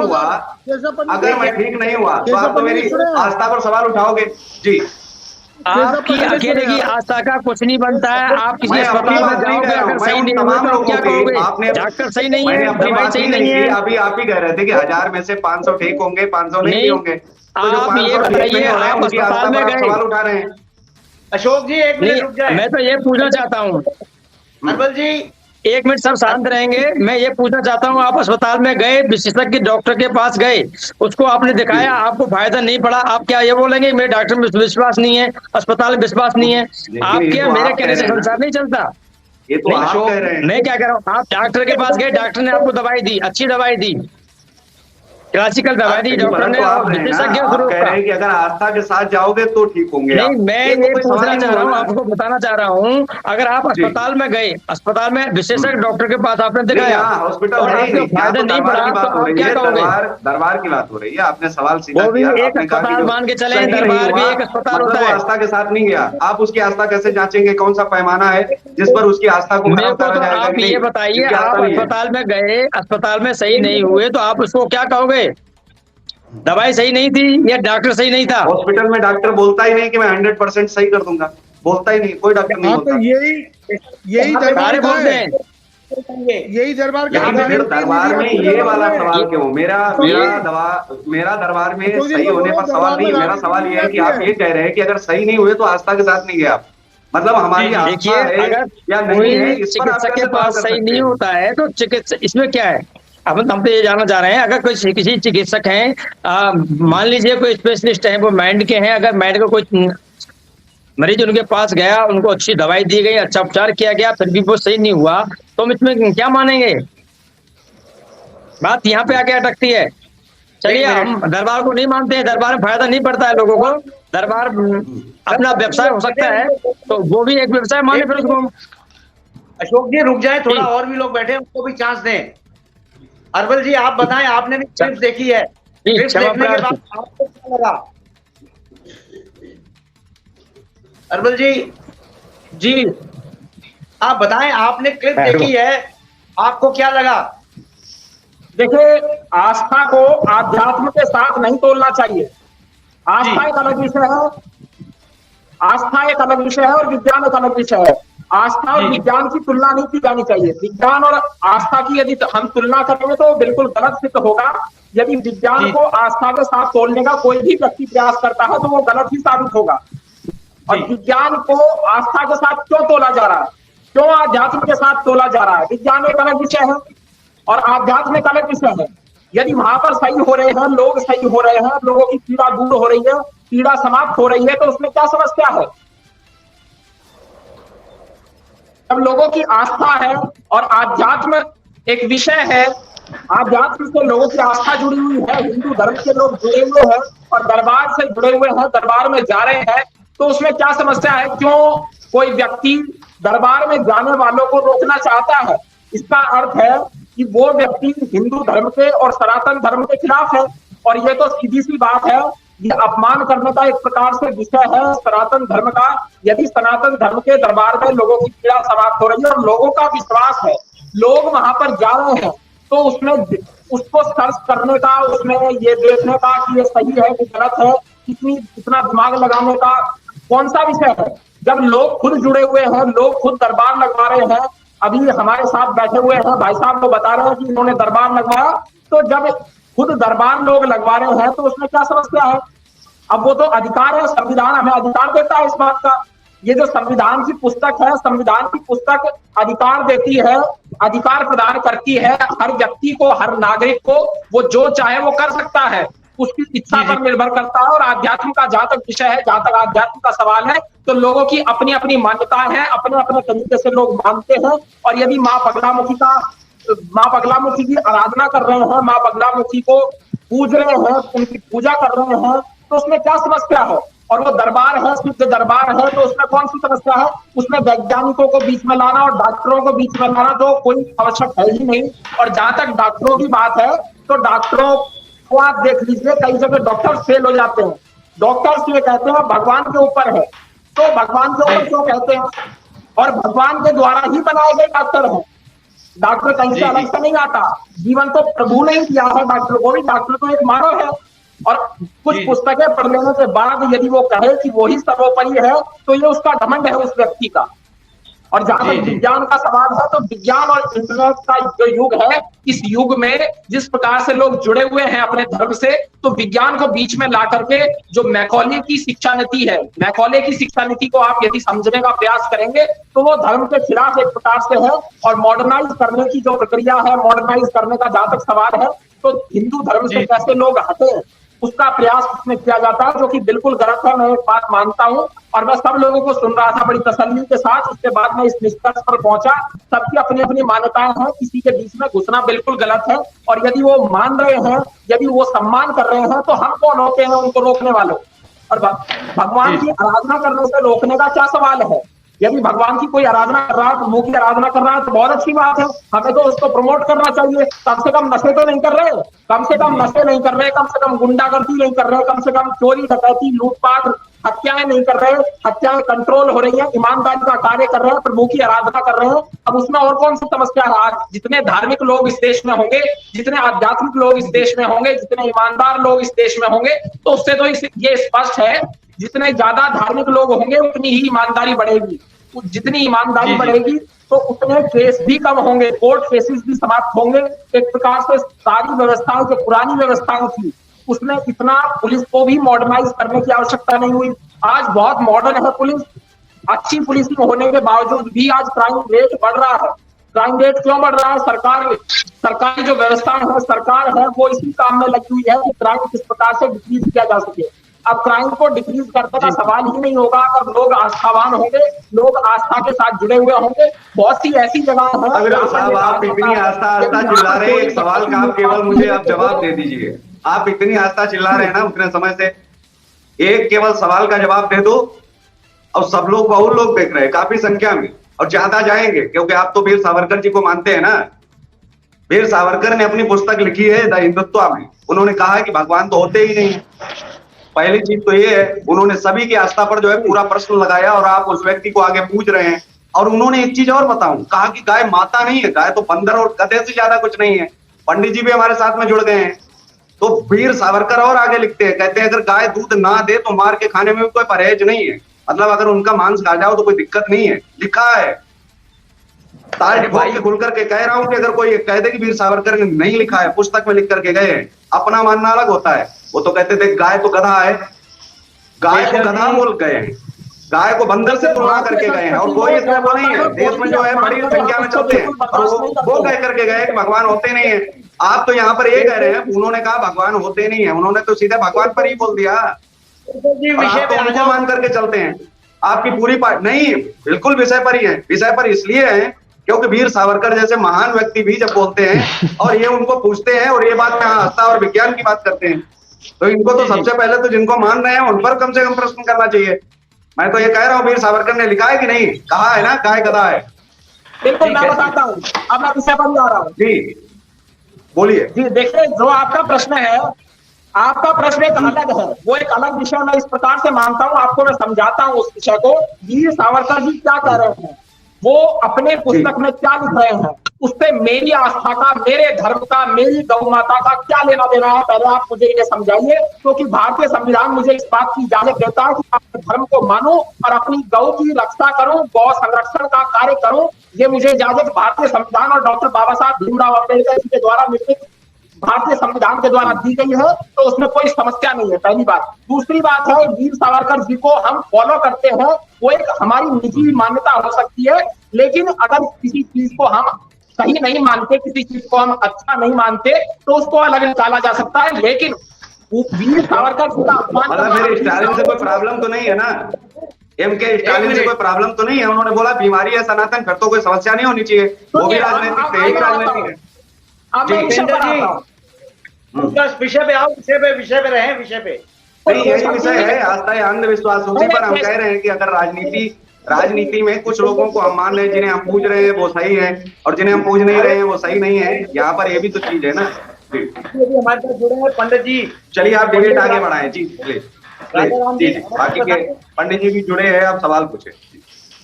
हुआ तो आप तो मेरी आस्था पर सवाल उठाओगे। जी, आपकी अकेले की आस्था का कुछ नहीं बनता है। आप किसी अस्पताल में जाओगे, अगर सही नहीं हुआ तो क्या कहोगे? डॉक्टर सही नहीं है, दवाई सही नहीं है। अभी आप ही कह रहे थे कि 1000 में से 500 ठीक होंगे, 500 नहीं होंगे। आप ये बताइए, आप अस्पताल में गए, सवाल उठा रहे हैं। अशोक जी, 1 मिनट रुक जाए। मैं तो ये पूछना चाहता हूँ, हर्बल जी 1 मिनट सब शांत रहेंगे। मैं ये पूछना चाहता हूँ, आप अस्पताल में गए, विशेषज्ञ डॉक्टर के पास गए, उसको आपने दिखाया, आपको फायदा नहीं पड़ा, आप क्या ये बोलेंगे मेरे डॉक्टर में विश्वास नहीं है, अस्पताल में विश्वास नहीं है? आपके मेरे कहने से संसार नहीं चलता। ये तो आप कह रहे हैं। मैं क्या कह रहा हूँ, आप डॉक्टर के पास गए, डॉक्टर ने आपको दवाई दी, अच्छी दवाई दी, क्लासिकल दवाई दी डॉक्टर ने, विशेषज्ञ कह रहे हैं कि अगर आस्था के साथ जाओगे तो ठीक होंगे। नहीं, मैं ये पूछना चाह रहा हूँ, आपको बताना चाह रहा हूँ, अगर आप अस्पताल में गए, अस्पताल में विशेषज्ञ डॉक्टर के पास आपने दिखाया, हॉस्पिटल फायदा नहीं पड़ा, तो आप क्या कहोगे? दरबार की बात हो रही है, आपने सवाल सीधा वो भी किया। एक अस्पताल मान के चले, दरबार भी एक अस्पताल होता है। आस्था के साथ नहीं गया, आप उसकी आस्था कैसे जांचेंगे? कौन सा पैमाना है जिस पर उसकी आस्था को मेरे को तो आप ये बताइए, आप अस्पताल में गए, अस्पताल में सही नहीं हुए तो आप उसको क्या कहोगे? दवाई सही नहीं थी या डॉक्टर सही नहीं था? हॉस्पिटल में डॉक्टर बोलता ही नहीं कि मैं 100% सही कर दूंगा, बोलता ही नहीं, कोई डॉक्टर नहीं बोलता। यही सारे बोलते हैं, यही दरबार का यहाँ पे फिर दरबार में ये वाला सवाल क्यों? मेरा दरबार में सही होने पर सवाल नहीं है। मेरा सवाल ये है कि आप ये कह रहे हैं कि अगर सही नहीं हुए तो आस्था के साथ नहीं गए आप, मतलब हमारी आस्था है या नहीं है, इस पर चिकित्सक के पास सही नहीं होता है तो चिकित्सक इसमें क्या है? अब हम तो ये जानना चाह रहे हैं, अगर कोई किसी चिकित्सक हैं, मान लीजिए कोई स्पेशलिस्ट है, वो माइंड के हैं, अगर माइंड का कोई मरीज उनके पास गया, उनको अच्छी दवाई दी गई, अच्छा उपचार किया गया, फिर भी वो सही नहीं हुआ, तो हम इसमें क्या मानेंगे? बात यहाँ पे आके अटकती है। चलिए, हम दरबार को नहीं मानते हैं, दरबार में फायदा नहीं पड़ता है लोगों को, दरबार अपना व्यवसाय हो सकता है, तो वो भी एक व्यवसाय माने फिर उसको। अशोक जी रुक जाए थोड़ा, और भी लोग बैठे हैं, उनको भी चांस दें। अरवल जी आप बताएं, आपने भी क्लिप्स देखी है, क्लिप्स देखने के बाद आपको क्या लगा? अरवल जी आप बताएं, आपने क्लिप देखी है, आपको क्या लगा? देखिए, आस्था को आध्यात्म के साथ नहीं तोलना चाहिए। आस्था एक अलग विषय है, आस्था एक अलग विषय है और विज्ञान एक अलग विषय है। आस्था और विज्ञान की तुलना नहीं की जानी चाहिए। विज्ञान और आस्था की यदि हम तुलना करेंगे तो बिल्कुल गलत सिद्ध होगा। यदि विज्ञान को आस्था के साथ तोलने का कोई भी व्यक्ति प्रयास करता है तो वो गलत ही साबित होगा। और विज्ञान को आस्था के साथ क्यों तोला जा रहा है, क्यों आध्यात्म के साथ तोला जा रहा है? विज्ञान एक अलग विषय है और आध्यात्म एक अलग विषय है। यदि वहां पर सही हो रहे हैं, लोग सही हो रहे हैं, लोगों की पीड़ा दूर हो रही है, पीड़ा समाप्त हो रही है, तो उसमें क्या समस्या है? जब लोगों की आस्था है और आध्यात्म एक विषय है, आध्यात्म से लोगों की आस्था जुड़ी हुई है, हिंदू धर्म के लोग जुड़े हुए हैं और दरबार से जुड़े हुए हैं, दरबार में जा रहे हैं, तो उसमें क्या समस्या है? क्यों कोई व्यक्ति दरबार में जाने वालों को रोकना चाहता है? इसका अर्थ है कि वो व्यक्ति हिंदू धर्म के और सनातन धर्म के खिलाफ है। और ये तो सीधी सी बात है, ये अपमान करने का एक प्रकार से विषय है सनातन धर्म का। यदि सनातन धर्म के दरबार में लोगों की पीड़ा समाप्त हो रही है और लोगों का विश्वास है, लोग वहां पर जा रहे हैं, तो उसमें उसको सर्च करने का, उसमें ये देखने का कि ये सही है कि गलत है, इतना दिमाग लगाने का कौन सा विषय है? जब लोग खुद जुड़े हुए हैं, लोग खुद दरबार लगवा रहे हैं। अभी हमारे साथ बैठे हुए हैं भाई साहब, वो बता रहे हैं कि इन्होंने दरबार लगवाया, तो जब खुद दरबार लोग लगवा रहे हैं तो उसमें क्या समस्या है? अब वो तो अधिकार है, संविधान हमें अधिकार देता है इस बात का। ये जो संविधान की पुस्तक है, संविधान की पुस्तक अधिकार देती है, अधिकार प्रदान करती है हर व्यक्ति को, हर नागरिक को, वो जो चाहे वो कर सकता है, उसकी इच्छा पर निर्भर करता है। और आध्यात्म का जहां तक विषय है, जहां तक आध्यात्म का सवाल है, तो लोगों की अपनी अपनी मान्यता है, अपने अपने तरीके से लोग मानते हैं। और यदि माँ बगलामुखी की आराधना कर रहे हैं, माँ बगलामुखी को पूज रहे हैं, उनकी पूजा कर रहे हैं, तो उसमें क्या समस्या है? और वो दरबार है, शुद्ध दरबार है, तो उसमें कौन सी समस्या है? उसमें वैज्ञानिकों को बीच में लाना और डॉक्टरों को बीच में लाना तो कोई आवश्यक है ही नहीं। और जहां तक डॉक्टरों की बात है, तो डॉक्टरों को आप देख लीजिए, कई जगह डॉक्टर फेल हो जाते हैं। डॉक्टर्स ये कहते हैं भगवान के ऊपर है, तो भगवान के ऊपर क्यों कहते हैं? और भगवान के द्वारा ही बनाए गए डॉक्टर हैं, डॉक्टर कहीं से अलग से नहीं आता। जीवन तो प्रभु ने ही दिया है डॉक्टर को भी, डॉक्टर तो एक मानव है। और कुछ पुस्तकें पढ़ लेने के बाद यदि वो कहे कि वो ही सर्वोपरि है, तो ये उसका घमंड है उस व्यक्ति का। और जहां तक विज्ञान का सवाल है, तो विज्ञान और इंटरनेट का जो युग है, इस युग में जिस प्रकार से लोग जुड़े हुए हैं अपने धर्म से, तो विज्ञान को बीच में ला करके जो मैकॉले की शिक्षा नीति है, मैकॉले की शिक्षा नीति को आप यदि समझने का प्रयास करेंगे तो वो धर्म के खिलाफ एक प्रकार से है। और मॉडर्नाइज करने की जो प्रक्रिया है, मॉडर्नाइज करने का जहां तक सवाल है, तो हिंदू धर्म से कैसे लोग हटे, उसका प्रयास उसमें किया जाता है, जो कि बिल्कुल गलत है। मैं एक बात मानता हूं और मैं सब लोगों को सुन रहा था बड़ी तसल्ली के साथ। उसके बाद मैं इस निष्कर्ष पर पहुंचा, सबकी अपनी अपनी मान्यताएं हैं, किसी के बीच में घुसना बिल्कुल गलत है। और यदि वो मान रहे हैं, यदि वो सम्मान कर रहे हैं, तो हम कौन होते हैं उनको रोकने वालों? और भगवान की आराधना करने से रोकने का क्या सवाल है? यदि भगवान की कोई आराधना कर रहा है, प्रभु की आराधना कर रहा है, तो बहुत अच्छी बात है, हमें तो उसको प्रमोट करना चाहिए। कम से कम नशे तो नहीं कर रहे, कम से कम नशे नहीं कर रहे, कम से कम गुंडागर्दी नहीं कर रहे, कम से कम चोरी डकैती लूटपाट हत्याएं नहीं कर रहे, हत्याएं कंट्रोल हो रही है, ईमानदारी का कार्य कर रहे हैं, प्रभु की आराधना कर रहे हैं। अब उसमें और कौन सी समस्या है? आज जितने धार्मिक लोग इस देश में होंगे, जितने आध्यात्मिक लोग इस देश में होंगे, जितने ईमानदार लोग इस देश में होंगे, तो उससे तो ये स्पष्ट है, जितने ज्यादा धार्मिक लोग होंगे उतनी ही ईमानदारी बढ़ेगी। जितनी ईमानदारी बढ़ेगी तो उतने केस भी कम होंगे, कोर्ट केसेस भी समाप्त होंगे। एक प्रकार से सारी व्यवस्थाओं जो पुरानी व्यवस्थाएं थी उसमें इतना पुलिस को भी मॉडर्नाइज करने की आवश्यकता नहीं हुई। आज बहुत मॉडर्न है पुलिस, अच्छी पुलिसिंग होने के बावजूद भी आज क्राइम रेट बढ़ रहा है। क्राइम रेट क्यों बढ़ रहा है? सरकारी जो व्यवस्था है, सरकार है, वो इसी काम में लगी हुई है कि क्राइम किस प्रकार से डिक्रीज किया जा सके। अब क्राइम को डिक्रीज करने का सवाल ही नहीं होगा अगर लोग आस्थावान होंगे, लोग आस्था के साथ जुड़े हुए होंगे। बहुत सी ऐसी जगह है। अविनाश साहब, आप इतनी आस्था चिल्ला रहे हैं, एक सवाल का आप केवल मुझे आप जवाब दे दीजिए। आप इतनी आस्था चिल्ला रहे हैं ना उतने समय से, एक केवल सवाल का जवाब दे दो। और सब लोग, बहुत लोग देख रहे हैं काफी संख्या में, और ज्यादा जाएंगे, क्योंकि आप तो वीर सावरकर जी को मानते हैं ना। वीर सावरकर ने अपनी पुस्तक लिखी है द हिंदुत्व में, उन्होंने कहा है कि भगवान तो होते ही नहीं है। पहली चीज तो ये है, उन्होंने सभी की आस्था पर जो है पूरा प्रश्न लगाया, और आप उस व्यक्ति को आगे पूछ रहे हैं। और उन्होंने एक चीज और बताऊं, कहा कि गाय माता नहीं है, गाय तो बंदर और गधे से ज्यादा कुछ नहीं है। पंडित जी भी हमारे साथ में जुड़ गए हैं। तो वीर सावरकर और आगे लिखते हैं, कहते हैं अगर गाय दूध ना दे तो मार के खाने में भी कोई परहेज नहीं है, मतलब अगर उनका मांस खा जाओ तो कोई दिक्कत नहीं है। लिखा है, ताज भाई खुल करके कह रहा हूं कि अगर कोई कह दे कि वीर सावरकर ने नहीं लिखा है, पुस्तक में लिख करके गए हैं, अपना मानना अलग होता है। वो तो कहते थे गाय तो गधा है, गाय को गधा बोल गए हैं, गाय को बंदर से तुलना करके गए हैं। और कोई इसमें वो नहीं है, देश में जो है बड़ी संख्या में चलते हैं, और वो कह करके गए कि भगवान होते नहीं है। आप तो यहाँ पर ये कह रहे हैं, उन्होंने कहा भगवान होते नहीं है, उन्होंने तो सीधे भगवान पर ही बोल दिया। विषय पे उनको मान करके चलते हैं। आपकी पूरी नहीं, बिल्कुल विषय पर ही है। विषय पर इसलिए है क्योंकि वीर सावरकर जैसे महान व्यक्ति भी जब बोलते हैं और ये उनको पूछते हैं और ये बात में आस्था और विज्ञान की बात करते हैं, तो इनको तो सबसे पहले तो जिनको मान रहे हैं उन पर कम से कम प्रश्न करना चाहिए। मैं तो ये कह रहा हूँ, वीर सावरकर ने लिखा है कि नहीं? कहा है ना गाय गधा है। बिल्कुल, मैं बताता हूँ, अब मैं विषय पर आ रहा हूँ। जी बोलिए। जी देखिए, जो आपका प्रश्न है, आपका प्रश्न एक अलग है, वो एक अलग विषय मैं इस प्रकार से मानता हूँ, आपको मैं समझाता हूँ उस विषय को। वीर सावरकर जी क्या कह रहे हैं, वो अपने पुस्तक में क्या लिख रहे हैं, उससे मेरी आस्था का, मेरे धर्म का, मेरी गौ माता का क्या लेना देना है, पहले आप मुझे ये समझाइए। क्योंकि भारतीय संविधान मुझे इस बात की इजाजत देता है कि अपने धर्म को मानूं और अपनी गौ की रक्षा करूं, गौ संरक्षण का कार्य करूं, ये मुझे इजाजत भारतीय संविधान और डॉक्टर बाबा साहब भीमराव अम्बेडकर जी के द्वारा निर्मित भारतीय संविधान के द्वारा दी गई है, तो उसमें कोई समस्या नहीं है, पहली बात। दूसरी बात है, वीर सावरकर जी को हम फॉलो करते हैं, वो एक हमारी निजी मान्यता हो सकती है, लेकिन अगर किसी चीज को हम सही नहीं मानते, किसी चीज को हम अच्छा नहीं मानते, तो उसको अलग निकाला जा सकता है। लेकिन वीर सावरकर जी का मतलब मेरे स्टालिन से कोई प्रॉब्लम तो नहीं है ना? एमके स्टालिन से कोई प्रॉब्लम तो नहीं है? उन्होंने बोला बीमारी है सनातन, फिर तो कोई समस्या नहीं होनी चाहिए। वो भी राजनीतिक थे, एक राजनीतिक है। विषय पे आओ, विषय पे रहे, विषय पे नहीं, यही विषय है, आस्था या अंधविश्वास। उसी पर हम कह रहे हैं कि अगर राजनीति में कुछ लोगों को हम मान रहे हैं, जिन्हें हम पूज रहे हैं वो सही है, और जिन्हें हम पूज नहीं रहे हैं वो सही नहीं है। यहाँ पर ये भी तो चीज है ना। हमारे साथ जुड़े हैं पंडित जी, चलिए आप डिबेट आगे बढ़ाएं जी। बाकी के पंडित जी भी जुड़े हैं, आप सवाल पूछे।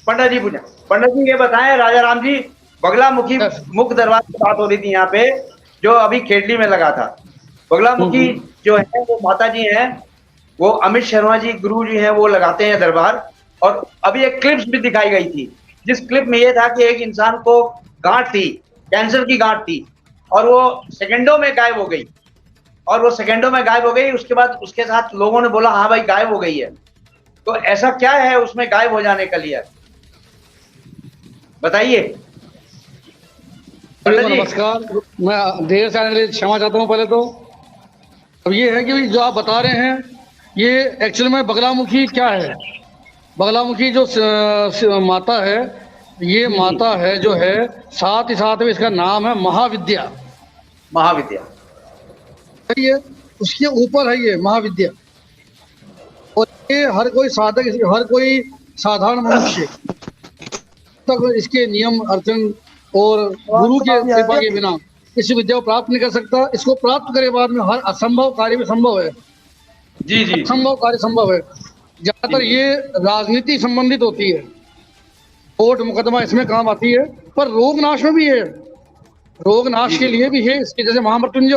पंडित जी पूछे। पंडित जी ये बताएं, राजा राम जी, बगलामुखी मुख्य दरबार की बात हो रही थी यहाँ पे, जो अभी खेतली में लगा था। बगलामुखी जो है वो माता जी हैं, वो अमित शर्मा जी गुरु जी हैं, वो लगाते हैं दरबार। और अभी एक क्लिप्स भी दिखाई गई थी, जिस क्लिप में ये था कि एक इंसान को गांठ थी, कैंसर की गांठ थी, और वो सेकंडों में गायब हो गई। उसके बाद उसके साथ लोगों ने बोला हाँ भाई गायब हो गई है। तो ऐसा क्या है उसमें गायब हो जाने का लिए, बताइए। नमस्कार, मैं देर से आने के लिए क्षमा चाहता हूँ। पहले तो अब ये है कि जो आप बता रहे हैं, ये एक्चुअल में बगलामुखी क्या है। बगलामुखी जो माता है, ये माता है जो है, साथ ही साथ में इसका नाम है महाविद्या। ये उसके ऊपर है, ये महाविद्या। और ये हर कोई साधक, हर कोई साधारण मनुष्य तक इसके नियम अर्चन और गुरु के कृपा के बिना इस विद्या को प्राप्त नहीं कर सकता। इसको प्राप्त करे बाद में हर असंभव कार्य भी संभव है। जी जी, असंभव कार्य संभव है। ज्यादातर ये राजनीति संबंधित होती है, कोर्ट मुकदमा इसमें काम आती है, पर रोग नाश में भी है। रोग नाश के लिए भी है इसके, जैसे महामृत्युंजय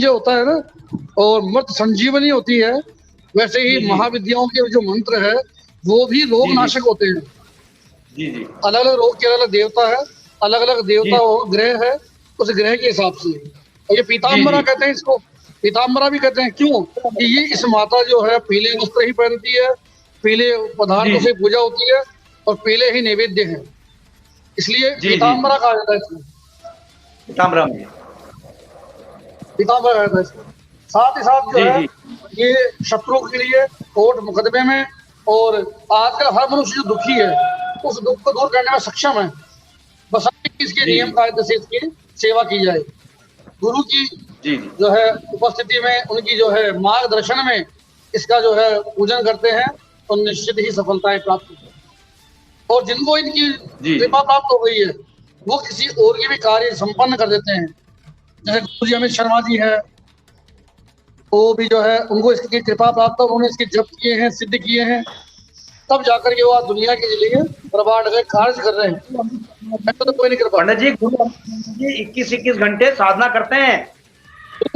होता है ना, और मृत संजीवनी होती है, वैसे ही महाविद्याओं के जो मंत्र है वो भी रोग नाशक होते हैं। जी जी अलग अलग रोग के अलग अलग देवता है, अलग अलग देवता और ग्रह है, उस ग्रह के हिसाब से। और ये पीताम्बरा जी। कहते हैं इसको, पीताम्बरा भी कहते हैं। क्यों? कि ये इस माता जो है पीले वस्त्र ही पहनती है, पीले पदार्थों जी। से पूजा होती है और पीले ही नैवेद्य है, इसलिए जी। पीताम्बरा कहा जाता है इसको, पीताम्बरा में। पीताम्बरा कहा जाता है इसको। साथ ही साथ जो जी, है जी। ये शत्रुओं के लिए कोर्ट मुकदमे में, और आजकल हर मनुष्य जो दुखी है उस दुख को दूर करने में सक्षम है, बस इसके जी। नियम कायदे से इसकी सेवा की जाए। गुरु की जी जो है उपस्थिति में, उनकी जो है मार्गदर्शन में इसका जो है पूजन करते हैं तो निश्चित ही सफलताएं प्राप्त होती है। और जिनको इनकी जी। कृपा प्राप्त हो गई है वो किसी और के भी कार्य संपन्न कर देते हैं। जैसे गुरु जी अमित शर्मा जी है, वो भी जो है उनको इसकी कृपा प्राप्त, उन्होंने इसके जप किए हैं, सिद्ध किए हैं, तब जाकर के वो आज दुनिया के लिए प्रभाव के कार्य कर रहे हैं। तो कोई नहीं कर पाता। पंडित जी, गुरु जी 21-21 घंटे साधना करते हैं,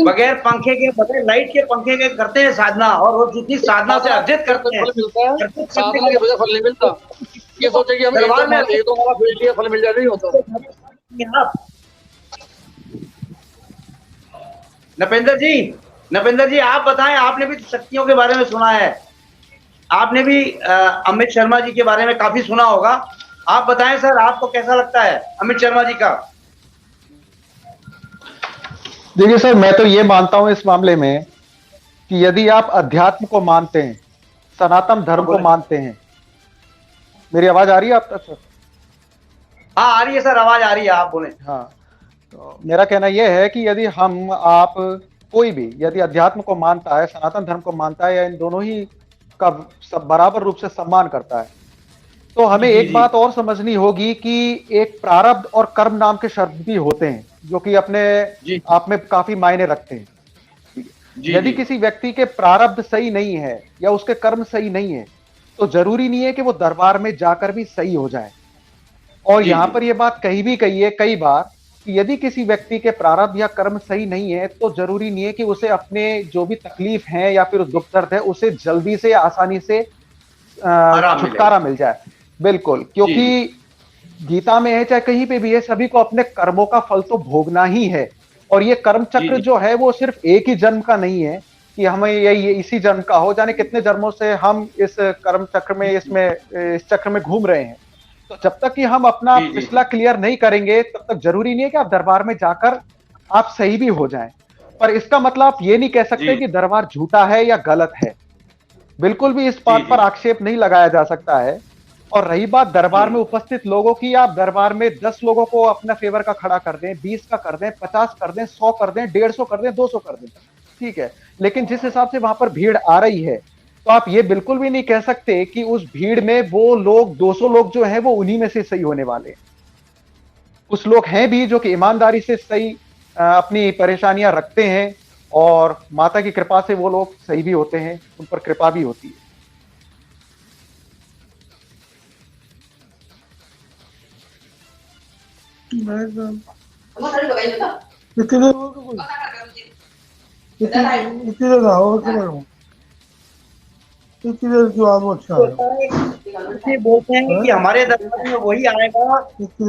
बगैर पंखे के, बगैर लाइट के, पंखे के करते हैं साधना, और वो जितनी साधना से अर्जित करते हैं फल मिलता है, साधना के बजाय फल नहीं मिलता। ये सोचे कि हम एक दो माला फेर लिया फल मिल जाए, नहीं होता। नपेंद्र जी आप बताएं, आपने भी शक्तियों के बारे में सुना है, आपने भी अमित शर्मा जी के बारे में काफी सुना होगा, आप बताएं सर, आपको कैसा लगता है अमित शर्मा जी का? देखिए सर, मैं तो ये मानता हूं इस मामले में कि यदि आप अध्यात्म को मानते हैं, सनातन धर्म को मानते हैं, मेरी आवाज आ रही है आप तक सर? हाँ आ रही है सर, आवाज आ रही है, आप बोले। हाँ, तो मेरा कहना यह है कि यदि हम, आप, कोई भी यदि अध्यात्म को मानता है, सनातन धर्म को मानता है, या इन दोनों ही का सब बराबर रूप से सम्मान करता है, तो हमें एक बात और समझनी होगी कि एक प्रारब्ध और कर्म नाम के शब्द भी होते हैं जो कि अपने आप में काफी मायने रखते हैं। यदि किसी व्यक्ति के प्रारब्ध सही नहीं है या उसके कर्म सही नहीं है तो जरूरी नहीं है कि वो दरबार में जाकर भी सही हो जाए। और यहां पर यह बात कही भी कही है कई बार कि यदि किसी व्यक्ति के प्रारब्ध या कर्म सही नहीं है तो जरूरी नहीं है कि उसे अपने जो भी तकलीफ है या फिर दुख दर्द है उसे जल्दी से, आसानी से छुटकारा मिल जाए। बिल्कुल, क्योंकि गीता में है, चाहे कहीं पे भी है, सभी को अपने कर्मों का फल तो भोगना ही है। और ये कर्म चक्र जो है वो सिर्फ एक ही जन्म का नहीं है कि हमें ये इसी जन्म का हो, जाने कितने जन्मों से हम इस कर्म चक्र में, इस चक्र में घूम रहे हैं। तो जब तक कि हम अपना पिछला क्लियर नहीं करेंगे तब तक जरूरी नहीं है कि आप दरबार में जाकर आप सही भी हो जाएं। पर इसका मतलब आप ये नहीं कह सकते कि दरबार झूठा है या गलत है, बिल्कुल भी इस बात पर आक्षेप नहीं लगाया जा सकता है। और रही बात दरबार में उपस्थित लोगों की, आप दरबार में 10 लोगों को अपना फेवर का खड़ा कर दें, 20 का कर दें, 50 कर दें, 100 कर दें, 150 कर दें, 200 कर दें, ठीक है, लेकिन जिस हिसाब से वहां पर भीड़ आ रही है तो आप ये बिल्कुल भी नहीं कह सकते कि उस भीड़ में वो लोग 200 लोग जो हैं वो उन्हीं में से सही होने वाले हैं। कुछ लोग हैं भी जो कि ईमानदारी से सही अपनी परेशानियां रखते हैं और माता की कृपा से वो लोग सही भी होते हैं, उन पर कृपा भी होती है। बोलते हैं कि हमारे दरबार में वही आएगा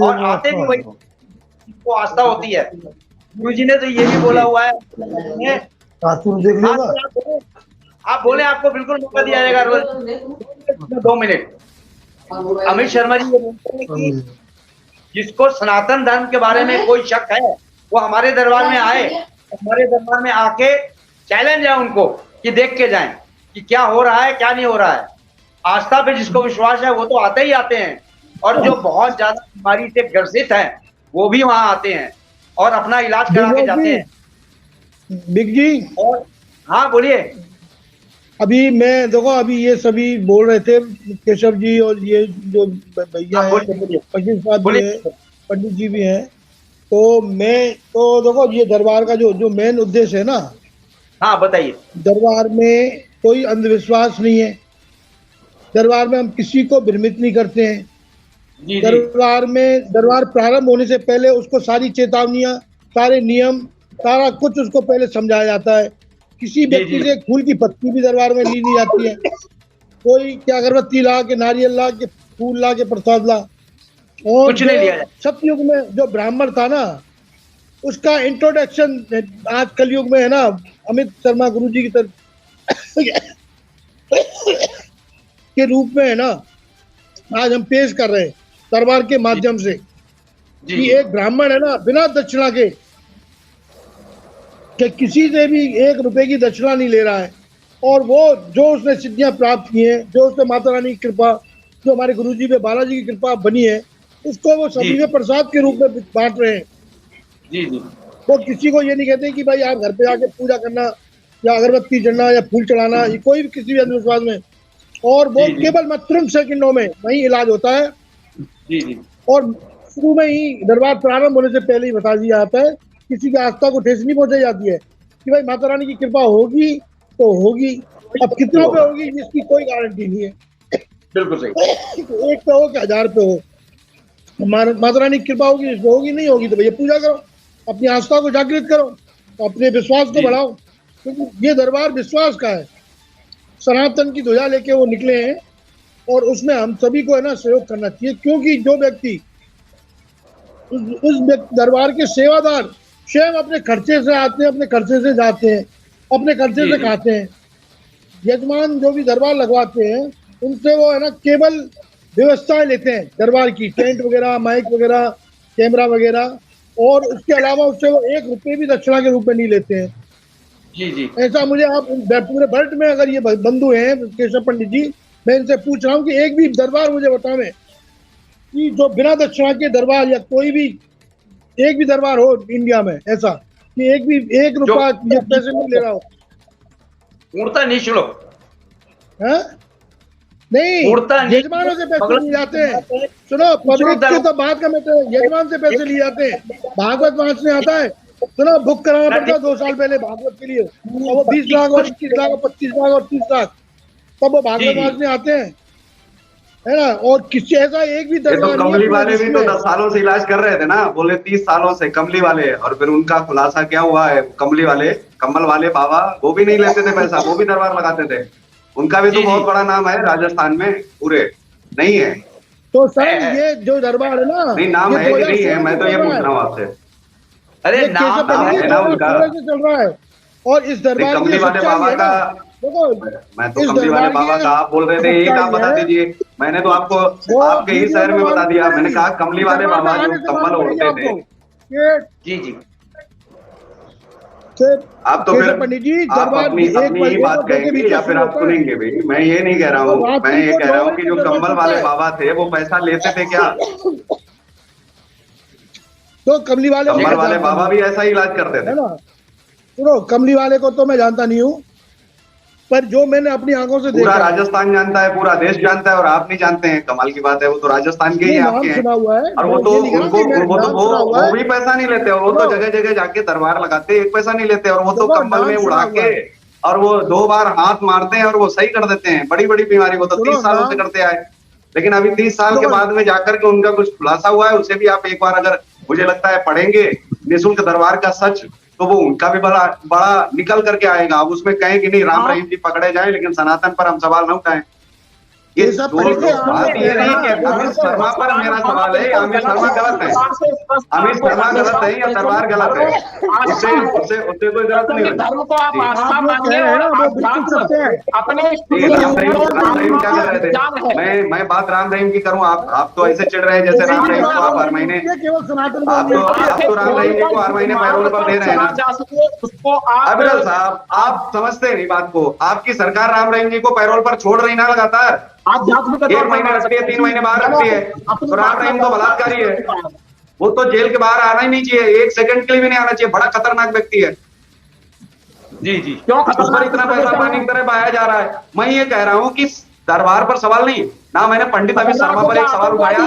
और आते भी वही, को आस्था होती है। गुरुजी ने तो ये भी बोला हुआ है, आप बोले, आपको बिल्कुल मौका दिया जाएगा, 2 मिनट। अमित शर्मा जी ये बोलते हैं कि जिसको सनातन धर्म के बारे में कोई शक है वो हमारे दरबार में आए, हमारे दरबार में आके चैलेंज है उनको कि देख के जाएं कि क्या हो रहा है, क्या नहीं हो रहा है। आस्था पे जिसको विश्वास है वो तो आते ही आते हैं, और जो बहुत ज्यादा बीमारी से ग्रसित है वो भी वहां आते हैं और अपना इलाज करा के जाते हैं। बिग जी, और हाँ बोलिए। अभी मैं देखो, अभी ये सभी बोल रहे थे, केशव जी और ये जो भैया है पंडित साहब भी है, पंडित जी भी हैं, तो मैं तो देखो ये दरबार का जो मेन उद्देश्य है ना, हाँ बताइए। दरबार में कोई अंधविश्वास नहीं है, दरबार में हम किसी को भ्रमित नहीं करते हैं। दरबार प्रारंभ होने से पहले उसको सारी चेतावनियां, सारे नियम, सारा कुछ उसको पहले समझाया जाता है। किसी व्यक्ति से फूल की पत्ती भी दरबार में ली नहीं जाती है, कोई क्या अगरबत्ती ला के, नारियल ला के, फूल ला के, प्रसाद ला, और कुछ नहीं लिया जाए। सतयुग में जो ब्राह्मण था ना, उसका इंट्रोडक्शन आज कलयुग में है ना, अमित शर्मा गुरुजी की तरफ के रूप में है ना, आज हम पेश कर रहे हैं दरबार के माध्यम से कि एक ब्राह्मण है ना, बिना दक्षिणा के, कि किसी से भी 1 रुपए की दक्षिणा नहीं ले रहा है, और वो जो उसने सिद्धियां प्राप्त की हैं, जो उसने माता रानी की कृपा, जो हमारे गुरुजी पे बालाजी की कृपा बनी है, उसको वो सभी में प्रसाद के रूप में बांट रहे हैं। जी जी। वो किसी को ये नहीं कहते कि भाई आप घर पे आके पूजा करना या अगरबत्ती चढ़ना या फूल चढ़ाना, ये कोई भी किसी भी अंधविश्वास में, और वो केवल मात्र सेकंडों में वही इलाज होता है। जी जी। और शुरू में ही दरबार प्रारंभ होने से पहले ही बता दिया जाता है, किसी की आस्था को ठेस नहीं पहुंचाई जाती है कि भाई माता रानी की कृपा होगी तो होगी, अब कितनों पे होगी इसकी कोई गारंटी नहीं है। बिल्कुल सही। 1 पे हो कि 1000 पे हो, माता रानी की कृपा होगी, इसमें होगी, नहीं होगी तो भैया पूजा करो, अपनी आस्था को जागृत करो, अपने विश्वास को बढ़ाओ, क्योंकि ये दरबार विश्वास का है। सनातन की ध्वजा लेके वो निकले हैं, और उसमें हम सभी को है ना सहयोग करना चाहिए, क्योंकि जो व्यक्ति उस दरबार के सेवादार स्वयं अपने खर्चे से आते हैं, अपने खर्चे से जाते हैं, अपने खर्चे से खाते हैं। यजमान जो भी दरबार लगवाते हैं, उनसे वो है ना केवल व्यवस्थाएं लेते हैं दरबार की, टेंट वगैरह, माइक वगैरह, कैमरा वगैरह, और उसके अलावा उससे वो 1 रुपये भी दक्षिणा के रूप में नहीं लेते हैं। जी जी। ऐसा मुझे आप पूरे वर्ल्ड में अगर ये बंधु हैं केशव पंडित जी, मैं इनसे पूछ रहा हूँ कि एक भी दरबार मुझे बतावें कि जो बिना दक्षिणा के दरबार, या कोई भी एक भी दरबार हो इंडिया में ऐसा कि एक भी 1 रुपया पैसे नहीं ले रहा हो। पूर्णतः निःशुल्क है नहीं, यजमानों से पैसे लिए जाते हैं। सुनो, पब्लिक के तो बात का मैटर है, यजमान से पैसे लिए जाते हैं। भागवत वांचने आता है, सुनो, बुक कराना पड़ता है 2 साल पहले भागवत के लिए, और वो 20 लाख और 21 लाख और 25 लाख और 30 लाख, तब वो भागवत वांचने आते हैं, है ना। और किसी ऐसा एक भी दरबार, तो कमली वाले भी तो 10 सालों से इलाज कर रहे थे ना, बोले 30 सालों से कमली वाले, और फिर उनका खुलासा क्या हुआ है? कमली वाले, कम्बल वाले बाबा, वो भी नहीं लेते थे पैसा, वो भी दरबार लगाते थे। उनका भी तो बहुत बड़ा नाम है राजस्थान में, पूरे नहीं है तो सर ये जो दरबार है ना, नहीं नाम है कि नहीं है, मैं तो ये पूछ रहा हूँ आपसे। अरे नाम है ना उनका, चल रहा है। और इस दरबार कमली वाले बाबा का, मैं तो कमली वाले बाबा का आप बोल रहे थे, एक आप बता दीजिए। मैंने तो आपको आपके ही शहर में बता दिया, मैंने कहा कमली वाले बाबा जो कम्बल ओढ़ते थे। जी जी। आप तो फिर आप अपनी ही बात कहेंगे या फिर आप सुनेंगे भी? मैं ये नहीं कह रहा हूँ, मैं ये कह रहा हूँ कि जो कम्बल वाले बाबा थे वो पैसा लेते थे क्या? तो कमली वाले बाबा भी ऐसा ही इलाज करते थे ना। सुनो, कमली वाले को तो मैं जानता नहीं हूँ, पर जो मैंने अपनी आंखों से पूरा राजस्थान जानता है, पूरा देश जानता है, और आप नहीं जानते हैं। कमाल की बात है, वो तो राजस्थान के ही आपके हैं, और वो तो वो भी पैसा नहीं लेते, और वो तो जगह जगह जाके दरबार लगाते, 1 पैसा नहीं लेते, और वो तो कंबल में उड़ा के और वो 2 बार हाथ मारते हैं और वो सही कर देते हैं। बड़ी बड़ी बीमारी वो तो 30 सालों से करते आए, लेकिन अभी 30 साल के बाद में जाकर के उनका कुछ खुलासा हुआ है, उसे भी आप एक बार अगर मुझे लगता है पढ़ेंगे निःशुल्क दरबार का सच, तो वो उनका भी बड़ा निकल करके आएगा। अब उसमें कहें कि नहीं राम रहीम जी पकड़े जाएं, लेकिन सनातन पर हम सवाल न उठाएं। ये बात ये नहीं कि अमित शर्मा पर मेरा सवाल है, अमित शर्मा गलत है, अमित शर्मा गलत है या दरबार गलत है, उससे उससे उससे कोई गलत नहीं है। धर्म को आप आस्था मानिए और अपने राम रहीम क्या कह रहे थे? मैं बात राम रहीम की करूं, आप तो ऐसे चिढ़ रहे हैं जैसे राम रहीम को आप हर महीने, आप तो राम रहीम जी को हर महीने पैरोल पर दे रहे हैं ना। अबिरल साहब, आप समझते नहीं बात को, आपकी सरकार राम रहीम जी को पैरोल पर छोड़ रही ना लगातार, 1 महीने रखती है, 3 महीने बाहर रखती है, तो राम रहीम तो बलात्कारी है, वो तो जेल के बाहर आना ही नहीं चाहिए, 1 सेकंड के लिए भी नहीं आना चाहिए, बड़ा खतरनाक व्यक्ति है। जी जी, क्यों उस पर इतना पैसा पानी की तरह बहाया जा रहा है? मैं ये कह रहा हूँ कि दरबार पर सवाल नहीं ना, मैंने पंडित अमित शर्मा पर एक सवाल उठाया,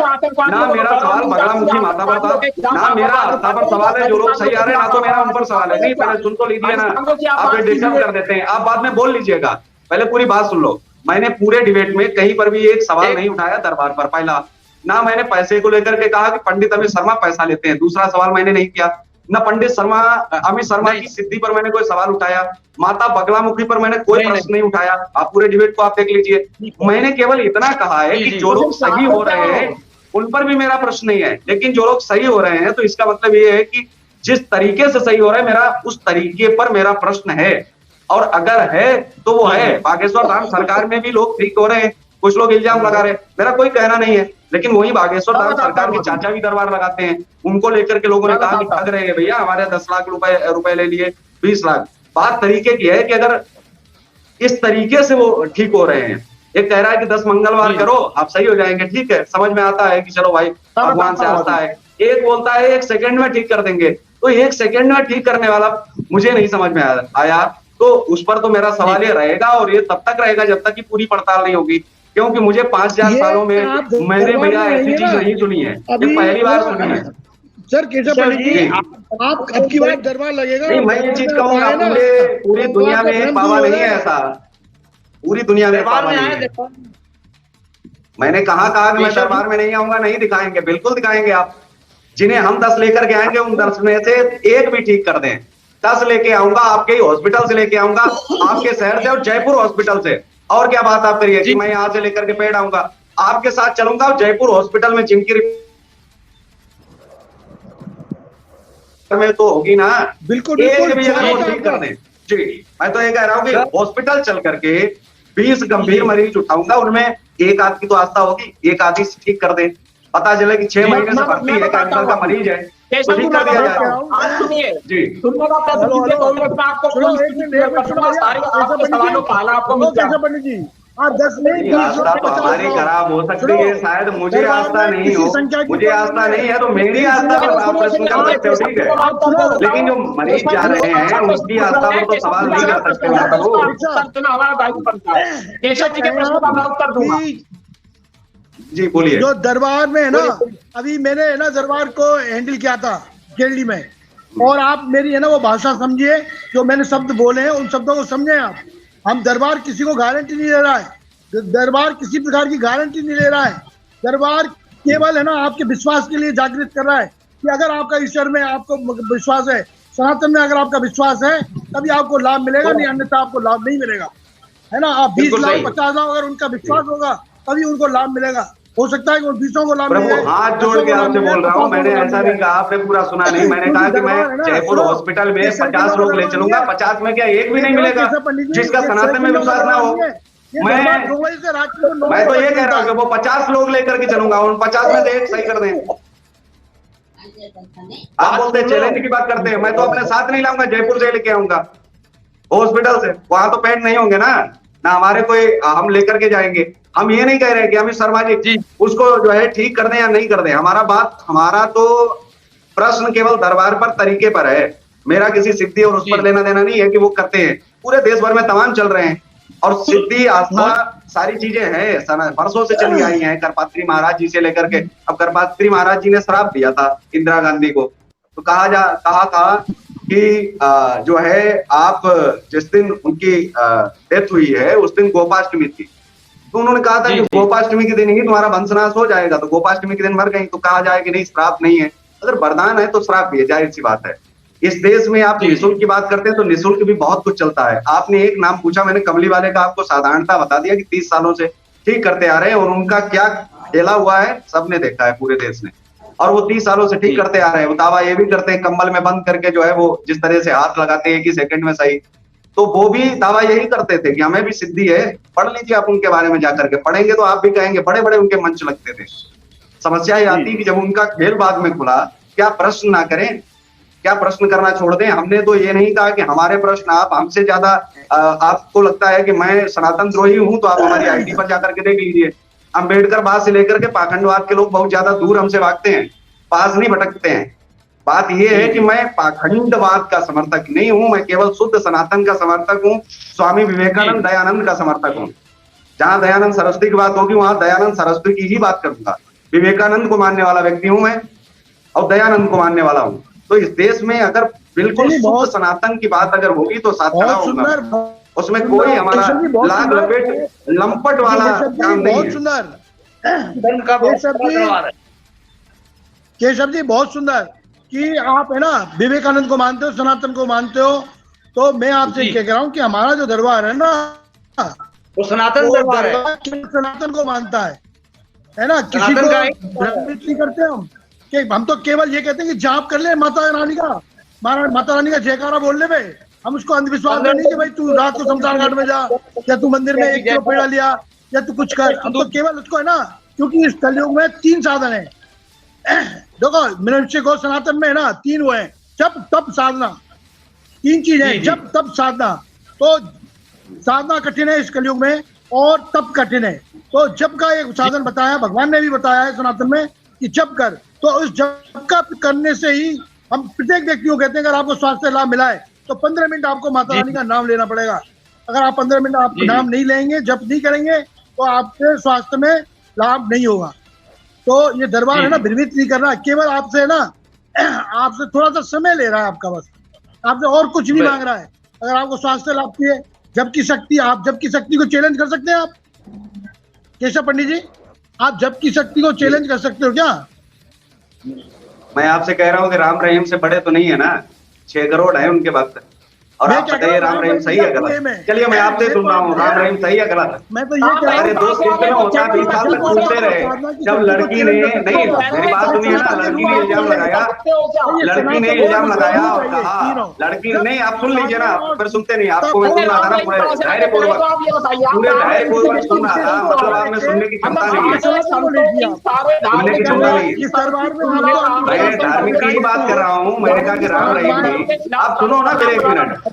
ना मेरा सवाल बगलामुखी माता पर था, ना मेरा आस्था पर सवाल है, जो लोग सही आ रहे हैं, ना तो मेरा उन पर सवाल है। नहीं, पहले सुन तो लीजिए ना, आप डिस्टर्ब कर देते हैं, आप बाद में बोल लीजिएगा, पहले पूरी बात सुन लो। मैंने पूरे डिबेट में कहीं पर भी एक सवाल नहीं उठाया दरबार पर, पहला ना मैंने पैसे को लेकर के कहा कि पंडित अमित शर्मा पैसा लेते हैं, दूसरा सवाल मैंने नहीं किया, ना पंडित शर्मा अमित शर्मा की सिद्धि पर मैंने कोई सवाल उठाया, माता बगलामुखी पर मैंने कोई प्रश्न नहीं उठाया। आप पूरे डिबेट को आप देख लीजिए, मैंने केवल इतना कहा है कि जो लोग सही हो रहे हैं उन पर भी मेरा प्रश्न नहीं है, लेकिन जो लोग सही हो रहे हैं तो इसका मतलब ये है कि जिस तरीके से सही हो रहा है मेरा उस तरीके पर मेरा प्रश्न है, और अगर है तो वो है। बागेश्वर धाम सरकार में भी लोग ठीक हो रहे हैं, कुछ लोग इल्जाम लगा रहे हैं, मेरा कोई कहना नहीं है, लेकिन वही बागेश्वर धाम सरकार के चाचा भी दरबार लगाते हैं, उनको लेकर के लोगों ने कहा कि ठग रहे हैं भैया, हमारे 10 लाख रुपए ले लिए, 20 लाख। बात तरीके की है कि अगर इस तरीके से वो ठीक हो रहे हैं, एक कह रहा है कि 10 मंगलवार करो आप सही हो जाएंगे, ठीक है, समझ में आता है कि चलो भाई भगवान से आस्था है। एक बोलता है 1 सेकंड में ठीक कर देंगे, तो 1 सेकंड में ठीक करने वाला मुझे नहीं समझ में आया, तो उस पर तो मेरा सवाल ये रहेगा, और ये तब तक रहेगा जब तक कि पूरी पड़ताल नहीं होगी, क्योंकि मुझे 5000 सालों में मैंने भैया ऐसी चीज नहीं सुनी है, ये पहली बार सुनी है। सर केशव पंडित जी, आप अब की बार दरबार लगेगा? नहीं, मैं ये चीज कहूंगा, पूरी दुनिया में बाबा नहीं है ऐसा, पूरी दुनिया में बाबा नहीं है। मैंने कहा कि मैं दरबार में नहीं आऊंगा, नहीं दिखाएंगे, बिल्कुल दिखाएंगे आप। जिन्हें हम 10 लेकर के आएंगे उन 10 में से एक भी ठीक कर दें, 10 लेके आऊंगा, आपके ही हॉस्पिटल से लेके आऊंगा, आपके शहर से और जयपुर हॉस्पिटल से। और क्या बात आप करिए कि मैं यहाँ से लेकर के पेड़ आऊंगा, आपके साथ चलूंगा, जयपुर हॉस्पिटल में चिमकी में तो होगी ना, बिल्कुल एक भी अगर वो ठीक कर दें। जी, मैं तो ये कह रहा हूँ कि हॉस्पिटल चल करके 20 गंभीर मरीज उठाऊंगा, उनमें एक आध की तो आस्था होगी, एक आधी ठीक कर दें, पता चले कि 6 महीने से भर्ती है, कैंसर का मरीज है, तो ठीक कर दिया जाए। आज सुनिए जी, सुनिएगा कैसे कीजिए, 2 मिनट में आपको सवालों का हाल आपको मिल जाएगा। पंडित जी, हाँ 10 नहीं, आस्था तो हमारी खराब हो सकती है, शायद मुझे आस्था नहीं हो, मुझे आस्था नहीं है तो मेरी आस्था पर आप प्रश्न कर सकते हो, ठीक है, लेकिन जो मरीज जा रहे हैं उसकी आस्था पर तो सवाल नहीं कर सकते हो। हमारा दायित्व बनता है। केशव जी के प्रश्न का मैं उत्तर दूंगा। जी बोलिए। जो दरबार में है ना, अभी मैंने है ना दरबार को हैंडल किया था केरली में, और आप मेरी है ना वो भाषा समझिए, जो मैंने शब्द बोले हैं उन शब्दों को समझे आप। हम दरबार किसी को गारंटी नहीं दे रहा है, दरबार किसी प्रकार की गारंटी नहीं ले रहा है, दरबार केवल है ना आपके विश्वास के लिए जागृत कर रहा है कि अगर आपका ईश्वर में आपको विश्वास है, सनातन में अगर आपका विश्वास है तभी आपको लाभ मिलेगा, नहीं अन्यथा आपको लाभ नहीं मिलेगा, है ना। आप 20 लाख 50 लाख अगर उनका विश्वास होगा तभी उनको लाभ मिलेगा। हो सकता है कि 20 को लाभ मिले। हाथ जोड़ के आपसे बोल रहा हूँ, मैंने ऐसा नहीं कहा, आपने पूरा सुना नहीं, मैंने कहा कि मैं जयपुर हॉस्पिटल में 50 लोग ले चलूंगा, 50 में क्या एक भी नहीं मिलेगा जिसका सनातन में विश्वास ना हो। मैं तो ये कह रहा हूँ कि वो 50 लोग लेकर के चलूंगा, उन 50 में से एक सही कर दें। आप बोलते हैं चैलेंज की बात करते हैं, मैं तो अपने साथ नहीं लाऊंगा, जयपुर से लेके आऊंगा हॉस्पिटल से, वहां तो पेड़ नहीं होंगे ना हमारे कोई, हम लेकर के जाएंगे। हम ये नहीं कह रहे कि अमित शर्मा जी उसको जो है ठीक कर दें या नहीं कर दें, हमारा तो प्रश्न केवल दरबार पर तरीके पर है, मेरा किसी सिद्धि और उस पर लेना देना नहीं है कि वो करते हैं, पूरे देश भर में तमाम चल रहे हैं, और सिद्धि आस्था सारी चीजें हैं, वर्षों से चली आई हैं, करपात्री महाराज जी से लेकर के। अब करपात्री महाराज जी ने श्राप दिया था इंदिरा गांधी को, तो कहा था कि जो है आप जिस दिन उनकी डेथ हुई है उस दिन गोपाष्टमी थी, तो उन्होंने कहा था कि गोपाष्टमी के दिन ही तुम्हारा वंशनाश हो जाएगा, तो गोपाष्टमी के दिन मर गई, तो कहा जाए कि नहीं श्राप नहीं है, अगर वरदान है तो श्राप भी है, जाहिर सी बात है। इस देश में आप निःशुल्क की बात करते हैं तो निःशुल्क भी बहुत कुछ चलता है। आपने एक नाम पूछा, मैंने कमली वाले का आपको साधारणता बता दिया कि 30 सालों से ठीक करते आ रहे हैं, और उनका क्या खेला हुआ है सबने देखा है पूरे देश ने, और वो 30 सालों से ठीक करते आ रहे हैं। वो दावा ये भी करते हैं कंबल में बंद करके जो है वो जिस तरह से हाथ लगाते हैं 1 सेकंड में सही, तो वो भी दावा यही करते थे कि हमें भी सिद्धि है। पढ़ लीजिए आप उनके बारे में जाकर के, पढ़ेंगे तो आप भी कहेंगे, बड़े बड़े उनके मंच लगते थे। समस्या ये आती कि जब उनका खेल बाद में खुला, क्या प्रश्न ना करें, क्या प्रश्न करना छोड़ दें। हमने तो ये नहीं कहा कि हमारे प्रश्न आप हमसे ज्यादा, आपको लगता है कि मैं सनातन द्रोही हूं तो आप हमारी आईडी पर जाकर के देख लीजिए। अम्बेडकर बाद से लेकर के पाखंडवाद के लोग बहुत ज्यादा दूर हमसे भागते हैं, पास नहीं भटकते हैं। बात यह है कि मैं पाखंडवाद का समर्थक नहीं हूं, मैं केवल शुद्ध सनातन का समर्थक हूं, स्वामी विवेकानंद दयानंद का समर्थक हूं। जहां दयानंद सरस्वती की बात होगी वहां दयानंद सरस्वती की ही बात करूंगा। विवेकानंद को मानने वाला व्यक्ति हूं मैं, और दयानंद को मानने वाला हूं। तो इस देश में अगर बिल्कुल शुद्ध सनातन की बात अगर होगी तो साथ खड़ा होगा, उसमें कोई हमारा लाग लपेट लंपट वाला काम नहीं है। सुंदर केशव जी, बहुत सुंदर कि आप है ना विवेकानंद को मानते हो, सनातन को मानते हो, तो मैं आपसे कह रहा हूँ कि हमारा जो दरबार है ना वो सनातन दरबार है, सनातन को मानता है है ना, किसी को भ्रमित नहीं करते हम तो केवल ये कहते हैं कि जाप कर ले माता रानी का जयकारा बोलने में, हम उसको अंधविश्वास में नहीं कि भाई तू रात को शमशान घाट में जा, या तू मंदिर में 1 किलो पेड़ा लिया, या तू कुछ कर। हम तो केवल उसको है ना, क्योंकि इस कलयुग में 3 साधन है। देखो मनुष्य को सनातन में है ना 3 वो है, जप तप साधना, 3 चीज है, जप तप साधना। तो साधना कठिन है इस कलयुग में और तप कठिन है। तो जप का एक साधन बताया, भगवान ने भी बताया है सनातन में कि जप कर। तो उस जप का करने से ही हम प्रत्येक व्यक्ति को कहते हैं अगर आपको स्वास्थ्य लाभ मिला है तो 15 मिनट आपको माता रानी का नाम लेना पड़ेगा। अगर आप 15 मिनट आप नाम नहीं लेंगे, जप नहीं करेंगे, तो आपके स्वास्थ्य में लाभ नहीं होगा। तो ये दरबार है ना भ्रमित नहीं करना, केवल आपसे ना आपसे थोड़ा सा समय ले रहा है आपका, बस आपसे और कुछ नहीं मांग रहा है। अगर आपको स्वास्थ्य लाभ की है, जप की शक्ति, आप जप की शक्ति को चैलेंज कर सकते हैं। आप केशव पंडित जी, आप जप की शक्ति को चैलेंज कर सकते हो क्या? मैं आपसे कह रहा हूँ कि राम रहीम से बड़े तो नहीं है ना, 6 करोड़ है उनके भक्त, और आप बताइए राम रहीम सही है गलत? चलिए मैं आपसे सुन रहा हूँ, राम रहीम सही है गलत? मैं तो ये कह रहा हूँ, दोस्त कितने होता 20 साल तक घूमते रहे। जब लड़की ने नहीं, मेरी बात सुनिए ना, लड़की ने इल्जाम लगाया और कहा, लड़की नहीं, आप सुन लीजिए ना, फिर सुनते नहीं, आपको मैं सुन रहा था ना पूरे धैर्यपूर्वक सुन रहा था, मतलब आप में सुनने की क्षमता नहीं है, सुनने की क्षमता नहीं है। मैं धार्मिक की बात कर रहा हूँ, मैंने कहा कि राम रहीम जी आप सुनो ना फिर 1 मिनट,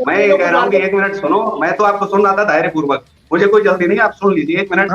मैं ये कह रहा हूँ कि 1 मिनट सुनो, मैं तो आपको सुन रहा था धैर्यपूर्वक, मुझे कोई जल्दी नहीं, आप सुन लीजिए 1 मिनट।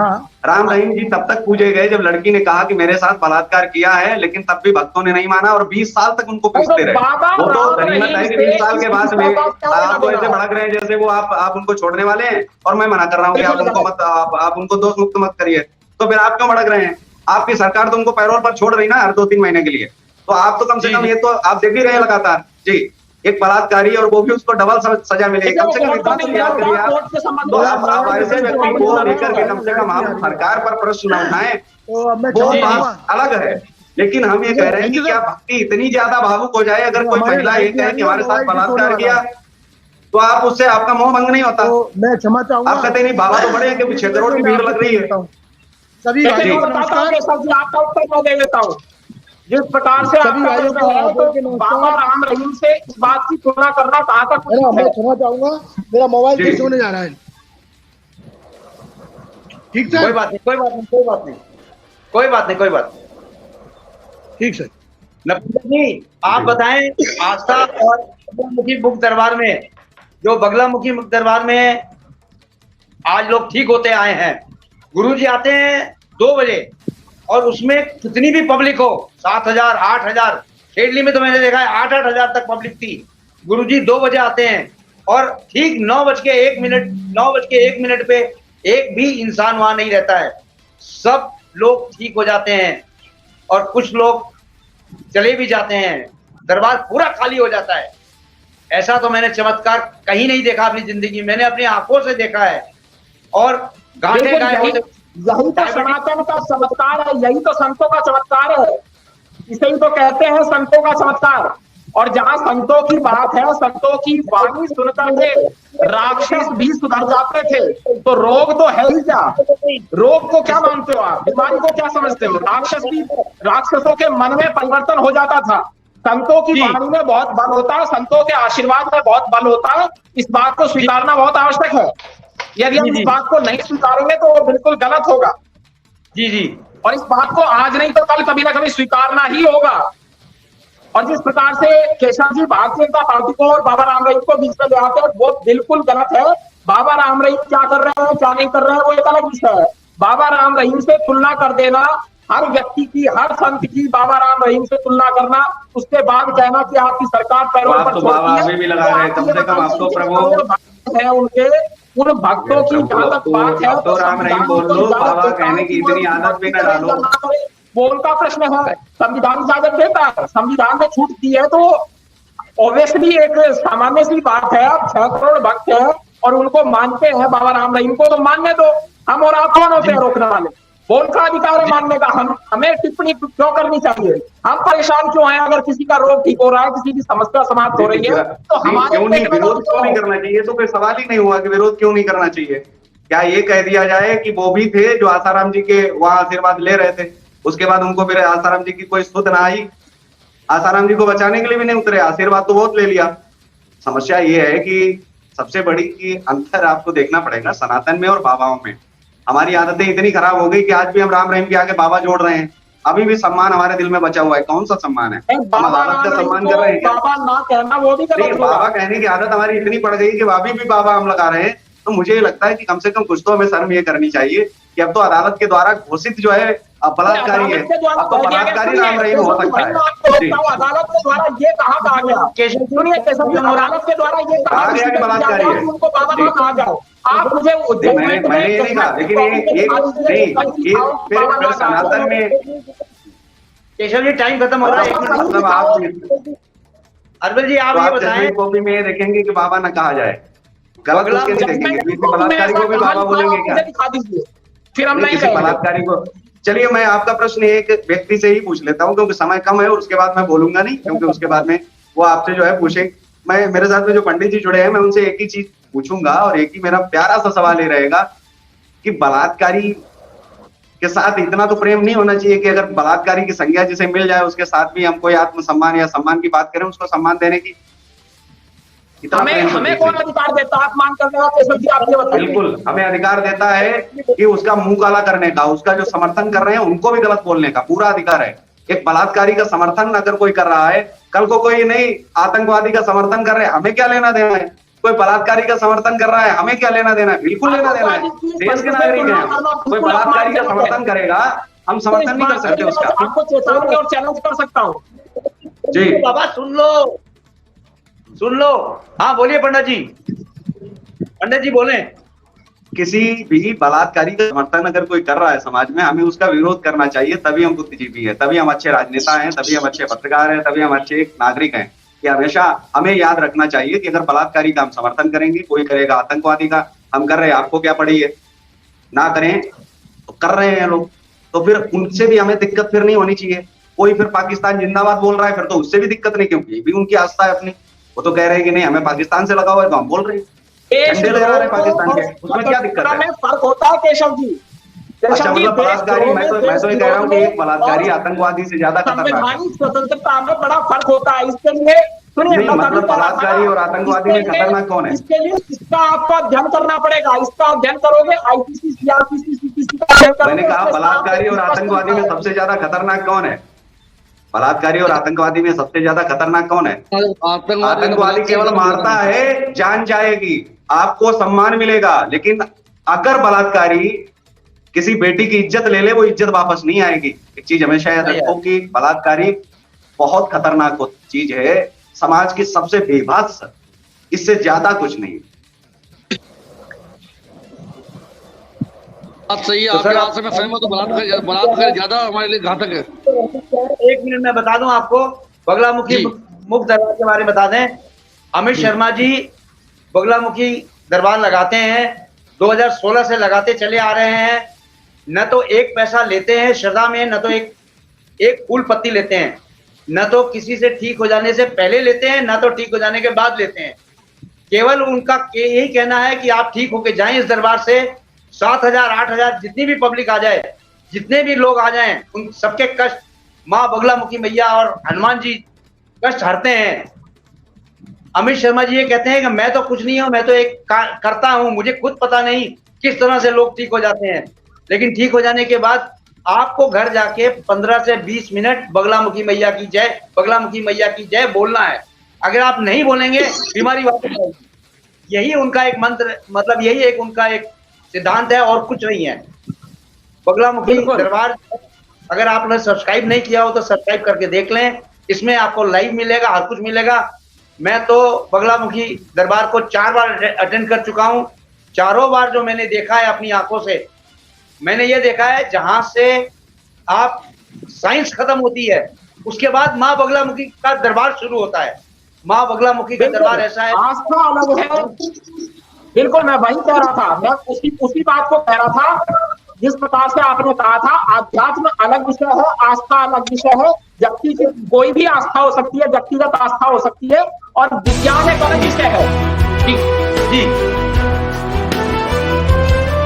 राम रहीम जी तब तक पूजे गए जब लड़की ने कहा कि मेरे साथ बलात्कार किया है, लेकिन तब भी भक्तों ने नहीं माना और 20 साल तक उनको पूछते रहे। वो तो गनीमत है कि 20 साल के बाद में आपको ऐसे भड़क रहे हैं जैसे वो आप उनको छोड़ने वाले हैं, और मैं मना कर रहा हूँ कि आप उनको दोष मुक्त मत करिए। तो फिर आप क्यों भड़क रहे हैं? आपकी सरकार तो उनको पैरोल पर छोड़ रही ना हर 2-3 महीने के लिए, तो आप तो कम से कम ये तो आप देख ही रहे हैं लगातार जी, एक बलात्कारी और वो भी उसको डबल सजा मिलेगी, कम से कम इतना तो याद करिए आप ऐसे व्यक्ति को लेकर के कम से कम हम सरकार पर प्रश्न न उठाएं, वो बात अलग है। लेकिन हम ये कह रहे हैं कि क्या भक्ति इतनी ज्यादा भावुक हो जाए, अगर कोई महिला ये कहे कि हमारे साथ बलात्कार किया, तो आप उससे आपका मोह भंग नहीं होता? मैं क्षमा चाहूंगा, आप कहते नहीं बाबा तो बड़े हैं कि 6 करोड़ की भीड़ लग रही है। सभी भाइयों को नमस्कार, आपका उत्तर दे देता हूँ। जिस प्रकार से सभी भाइयों को बाबा राम रहीम से इस बात की तुलना करना कहाँ तक? मैं क्षमा चाहूंगा, मेरा मोबाइल कैसे होने जा रहा है? ठीक सर, कोई बात नहीं। ठीक सर। नफीसा जी आप बताएं, आस्था और बगलामुखी मुख्य दरबार में, जो बगलामुखी मुख्य दरबार में आज लोग ठीक होते आए हैं, गुरुजी आते हैं 2 बजे और उसमें कितनी भी पब्लिक हो, 7,000 8,000, खेडली में तो मैंने देखा है 8-8 हजार तक पब्लिक थी। गुरुजी 2 बजे आते हैं और ठीक 9:01 मिनट पे एक भी इंसान वहां नहीं रहता है, सब लोग ठीक हो जाते हैं और कुछ लोग चले भी जाते हैं, दरबार पूरा खाली हो जाता है। ऐसा तो मैंने चमत्कार कहीं नहीं देखा अपनी जिंदगी, मैंने अपनी आंखों से देखा है। और गांठे गाए यही तो सनातन का चमत्कार है, यही तो संतों का चमत्कार है, इसे ही तो कहते हैं संतों का चमत्कार। और जहां संतों की बात है, संतों की वाणी सुनकर के राक्षस भी सुधर जाते थे, तो रोग तो है ही क्या? रोग को क्या मानते हो आप? बीमारी को क्या समझते हो? राक्षसों के मन में परिवर्तन हो जाता था। संतों की वाणी में बहुत बल होता है, संतों के आशीर्वाद में बहुत बल होता है, इस बात को स्वीकारना बहुत आवश्यक है। यदि हम इस बात को नहीं स्वीकारेंगे तो वो बिल्कुल गलत होगा। जी और इस बात को आज नहीं तो कल कभी ना कभी स्वीकारना ही होगा। और जिस प्रकार से केशव जी भारतीय जनता पार्टी को और बाबा राम रहीम को बीच में ले आते हैं, वो बिल्कुल गलत है। बाबा राम रहीम क्या कर रहे हैं क्या नहीं कर रहे हैं वो एक अलग विषय है। बाबा राम रहीम से तुलना कर देना, हर व्यक्ति की, हर संत की बाबा राम रहीम से तुलना करना, उसके बाद कहना कि आपकी सरकार पैरों पर छोड़ती है, भी लगा रहे हैं, कम से कम आप तो प्रभु है उनके, उन भक्तों की जहां तक बात है तो राम रहीम बोल लो, बाबा कहने की इतनी आदत भी न डालो, वो उनका प्रश्न है। संविधान इजाजत देता है, संविधान ने छूट दी है, तो ऑब्वियसली एक सामान्य सी बात है। आप 6 करोड़ भक्त हैं और उनको मानते हैं बाबा राम रहीम को, तो मानने दो। हम और आप कौन होते हैं रोकने वाले? वो उनका अधिकार है मानने का, हमें टिप्पणी क्यों करनी चाहिए? हम परेशान क्यों हैं? अगर किसी का रोग ठीक हो रहा है, किसी की समस्या समाप्त हो रही है, तो हमारे विरोध क्यों नहीं करना चाहिए? तो कोई सवाल ही नहीं हुआ कि विरोध क्यों नहीं करना चाहिए। क्या ये कह दिया जाए कि वो भी थे जो आसाराम जी के वहां आशीर्वाद ले रहे थे, उसके बाद उनको फिर आसाराम जी की कोई सुध ना आई, आसाराम जी को बचाने के लिए भी नहीं उतरे, आशीर्वाद तो बहुत ले लिया। समस्या ये है कि सबसे बड़ी की अंतर आपको देखना पड़ेगा सनातन में और बाबाओं में। हमारी आदतें इतनी खराब हो गई कि आज भी हम राम रहीम के आगे बाबा जोड़ रहे हैं, अभी भी सम्मान हमारे दिल में बचा हुआ है। कौन सा सम्मान है? हम अदालत का सम्मान कर रहे हैं क्या? बाबा ना कहना वो भी नहीं, बाबा कहने की आदत हमारी इतनी पड़ गई कि अभी भी बाबा हम लगा रहे हैं। तो मुझे लगता है कि कम से कम कुछ तो हमें शर्म ये करनी चाहिए कि अब तो अदालत के द्वारा घोषित जो है बलात्कारी है, अब तो बलात्कारी राम रहीम हो सकता है। अदालत के द्वारा ये कहा गया, सुनिए केशव जी, अदालत के द्वारा ये कहा गया कि बलात्कारी है, उनको बाबा ना कहा जाए। आप मुझे मैंने ये नहीं कहा, लेकिन फिर सनातन में केशव जी टाइम खत्म हो रहा है, मतलब आप अरविंद जी आप ये बताएं, कॉपी में देखेंगे कि बाबा ना कहा जाए, गलत उसके नहीं देखेंगे, किसी बलात्कारी को भी बाबा बोलेंगे क्या? दिखा दीजिए, फिर हम नहीं किसी बलात्कारी को। चलिए मैं आपका प्रश्न एक व्यक्ति से ही पूछ लेता हूँ क्योंकि समय कम है और उसके बाद मैं बोलूंगा नहीं, क्योंकि उसके बाद में वो आपसे जो है पूछे। मैं मेरे साथ में जो पंडित जी जुड़े हैं मैं उनसे एक ही चीज पूछूंगा और एक ही मेरा प्यारा सा सवाल ये रहेगा कि बलात्कारी के साथ इतना तो प्रेम नहीं होना चाहिए कि अगर बलात्कारी की संज्ञा जिसे मिल जाए उसके साथ भी हम कोई आत्मसम्मान या सम्मान की बात करें, उसको सम्मान देने की हमें कौन अधिकार देता है अपमान करने का? केशव जी आप ये बताइए। बिल्कुल हमें अधिकार देता है कि उसका मुंह काला करने का, उसका जो समर्थन कर रहे हैं उनको भी गलत बोलने का पूरा अधिकार है। एक बलात्कारी का समर्थन अगर कोई कर रहा है, कल को कोई नहीं आतंकवादी का समर्थन कर रहे हैं, हमें क्या लेना देना है? कोई बलात्कारी का समर्थन कर रहा है, हमें क्या लेना देना है? बिल्कुल लेना देना है, देश के नागरिक हैं। कोई बलात्कारी का समर्थन करेगा, हम समर्थन नहीं कर सकते उसका। आपको चेतावनी और चैलेंज कर सकता हूँ जी बाबा सुन लो। हाँ बोलिए पंडित जी बोले। किसी भी बलात्कारी का समर्थन अगर कोई कर रहा है समाज में, हमें उसका विरोध करना चाहिए, तभी हम बुद्धिजीवी हैं, तभी हम अच्छे राजनेता हैं, तभी हम अच्छे पत्रकार हैं, तभी हम अच्छे नागरिक हैं। कि हमेशा हमें याद रखना चाहिए कि अगर बलात्कारी का हम समर्थन करेंगे, कोई करेगा आतंकवादी का, हम कर रहे हैं, आपको क्या पड़ी है? ना करें तो कर रहे हैं लोग, तो फिर उनसे भी हमें दिक्कत फिर नहीं होनी चाहिए। कोई फिर पाकिस्तान जिंदाबाद बोल रहा है फिर तो उससे भी दिक्कत नहीं, क्योंकि भी उनकी आस्था है अपनी। वो तो कह रहे हैं कि नहीं हमें पाकिस्तान से लगा हुआ है तो हम बोल रहे हैं, झंडे लगा रहे हैं पाकिस्तान के, उसमें क्या दिक्कत है? फर्क होता है केशव जी। अच्छा मतलब बलात्कारी, मैं तो ये कह रहा हूँ कि एक बलात्कारी आतंकवादी से ज्यादा खतरनाक है। संवैधानिक स्वतंत्रता में बड़ा फर्क होता है। इसके लिए सुनिए, मतलब बलात्कारी और आतंकवादी में खतरनाक कौन है? इसके लिए इसका आपको अध्ययन करना पड़ेगा। इसका अध्ययन करोगे IPC, CRPC, CPC का अध्ययन करोगे। मैंने कहा बलात्कारी और आतंकवादी में सबसे ज्यादा खतरनाक कौन है? बलात्कारी और आतंकवादी में सबसे ज्यादा खतरनाक कौन है? आतंकवादी केवल मारता है, जान जाएगी, आपको सम्मान मिलेगा, लेकिन अगर बलात्कारी किसी बेटी की इज्जत ले ले, वो इज्जत वापस नहीं आएगी। एक चीज हमेशा याद रखो कि बलात्कारी बहुत खतरनाक चीज है, समाज की सबसे बेभत्स, इससे ज्यादा कुछ नहीं। बात सही है, आपके बात से मैं सहमत हूं। बलात्कार ज्यादा हमारे लिए घातक है। एक मिनट में बता दूं आपको, बगलामुखी मुख्य दरबार के बारे में बता दें। अमित शर्मा जी बगलामुखी दरबार लगाते हैं, 2016 से लगाते चले आ रहे हैं। न तो एक पैसा लेते हैं श्रद्धा में, न तो एक फूल पत्ती लेते हैं, न तो किसी से ठीक हो जाने से पहले लेते हैं, न तो ठीक हो जाने के बाद लेते हैं। केवल उनका यही कहना है कि आप ठीक होके जाएं इस दरबार से। 7,000 8,000 जितनी भी पब्लिक आ जाए, जितने भी लोग आ जाएं, उन सबके कष्ट माँ बगलामुखी मैया और हनुमान जी कष्ट हरते हैं। अमित शर्मा जी ये कहते हैं कि मैं तो कुछ नहीं हूं, मैं तो एक करता हूं, मुझे खुद पता नहीं किस तरह से लोग ठीक हो जाते हैं। लेकिन ठीक हो जाने के बाद आपको घर जाके 15 से 20 मिनट बगलामुखी मैया की जय, बगलामुखी मैया की जय बोलना है। अगर आप नहीं बोलेंगे बीमारी वापस आएगी। यही उनका एक मंत्र, मतलब यही एक उनका एक सिद्धांत है और कुछ नहीं है। बगलामुखी दरबार अगर आपने सब्सक्राइब नहीं किया हो तो सब्सक्राइब करके देख लें, इसमें आपको लाइव मिलेगा, हर कुछ मिलेगा। मैं तो बगलामुखी दरबार को 4 बार अटेंड कर चुका हूं। चारों बार जो मैंने देखा है अपनी आंखों से, मैंने ये देखा है जहां से आप साइंस खत्म होती है उसके बाद माँ बगलामुखी का दरबार शुरू होता है। माँ बगलामुखी का दरबार ऐसा है, आस्था अलग है। बिल्कुल मैं वही कह रहा था, मैं उसी बात को कह रहा था जिस प्रकार से आपने कहा था। आध्यात्म अलग विषय है, आस्था अलग विषय है। व्यक्ति की कोई भी आस्था हो सकती है, व्यक्तिगत आस्था हो सकती है, और विज्ञान एक अलग विषय है। जी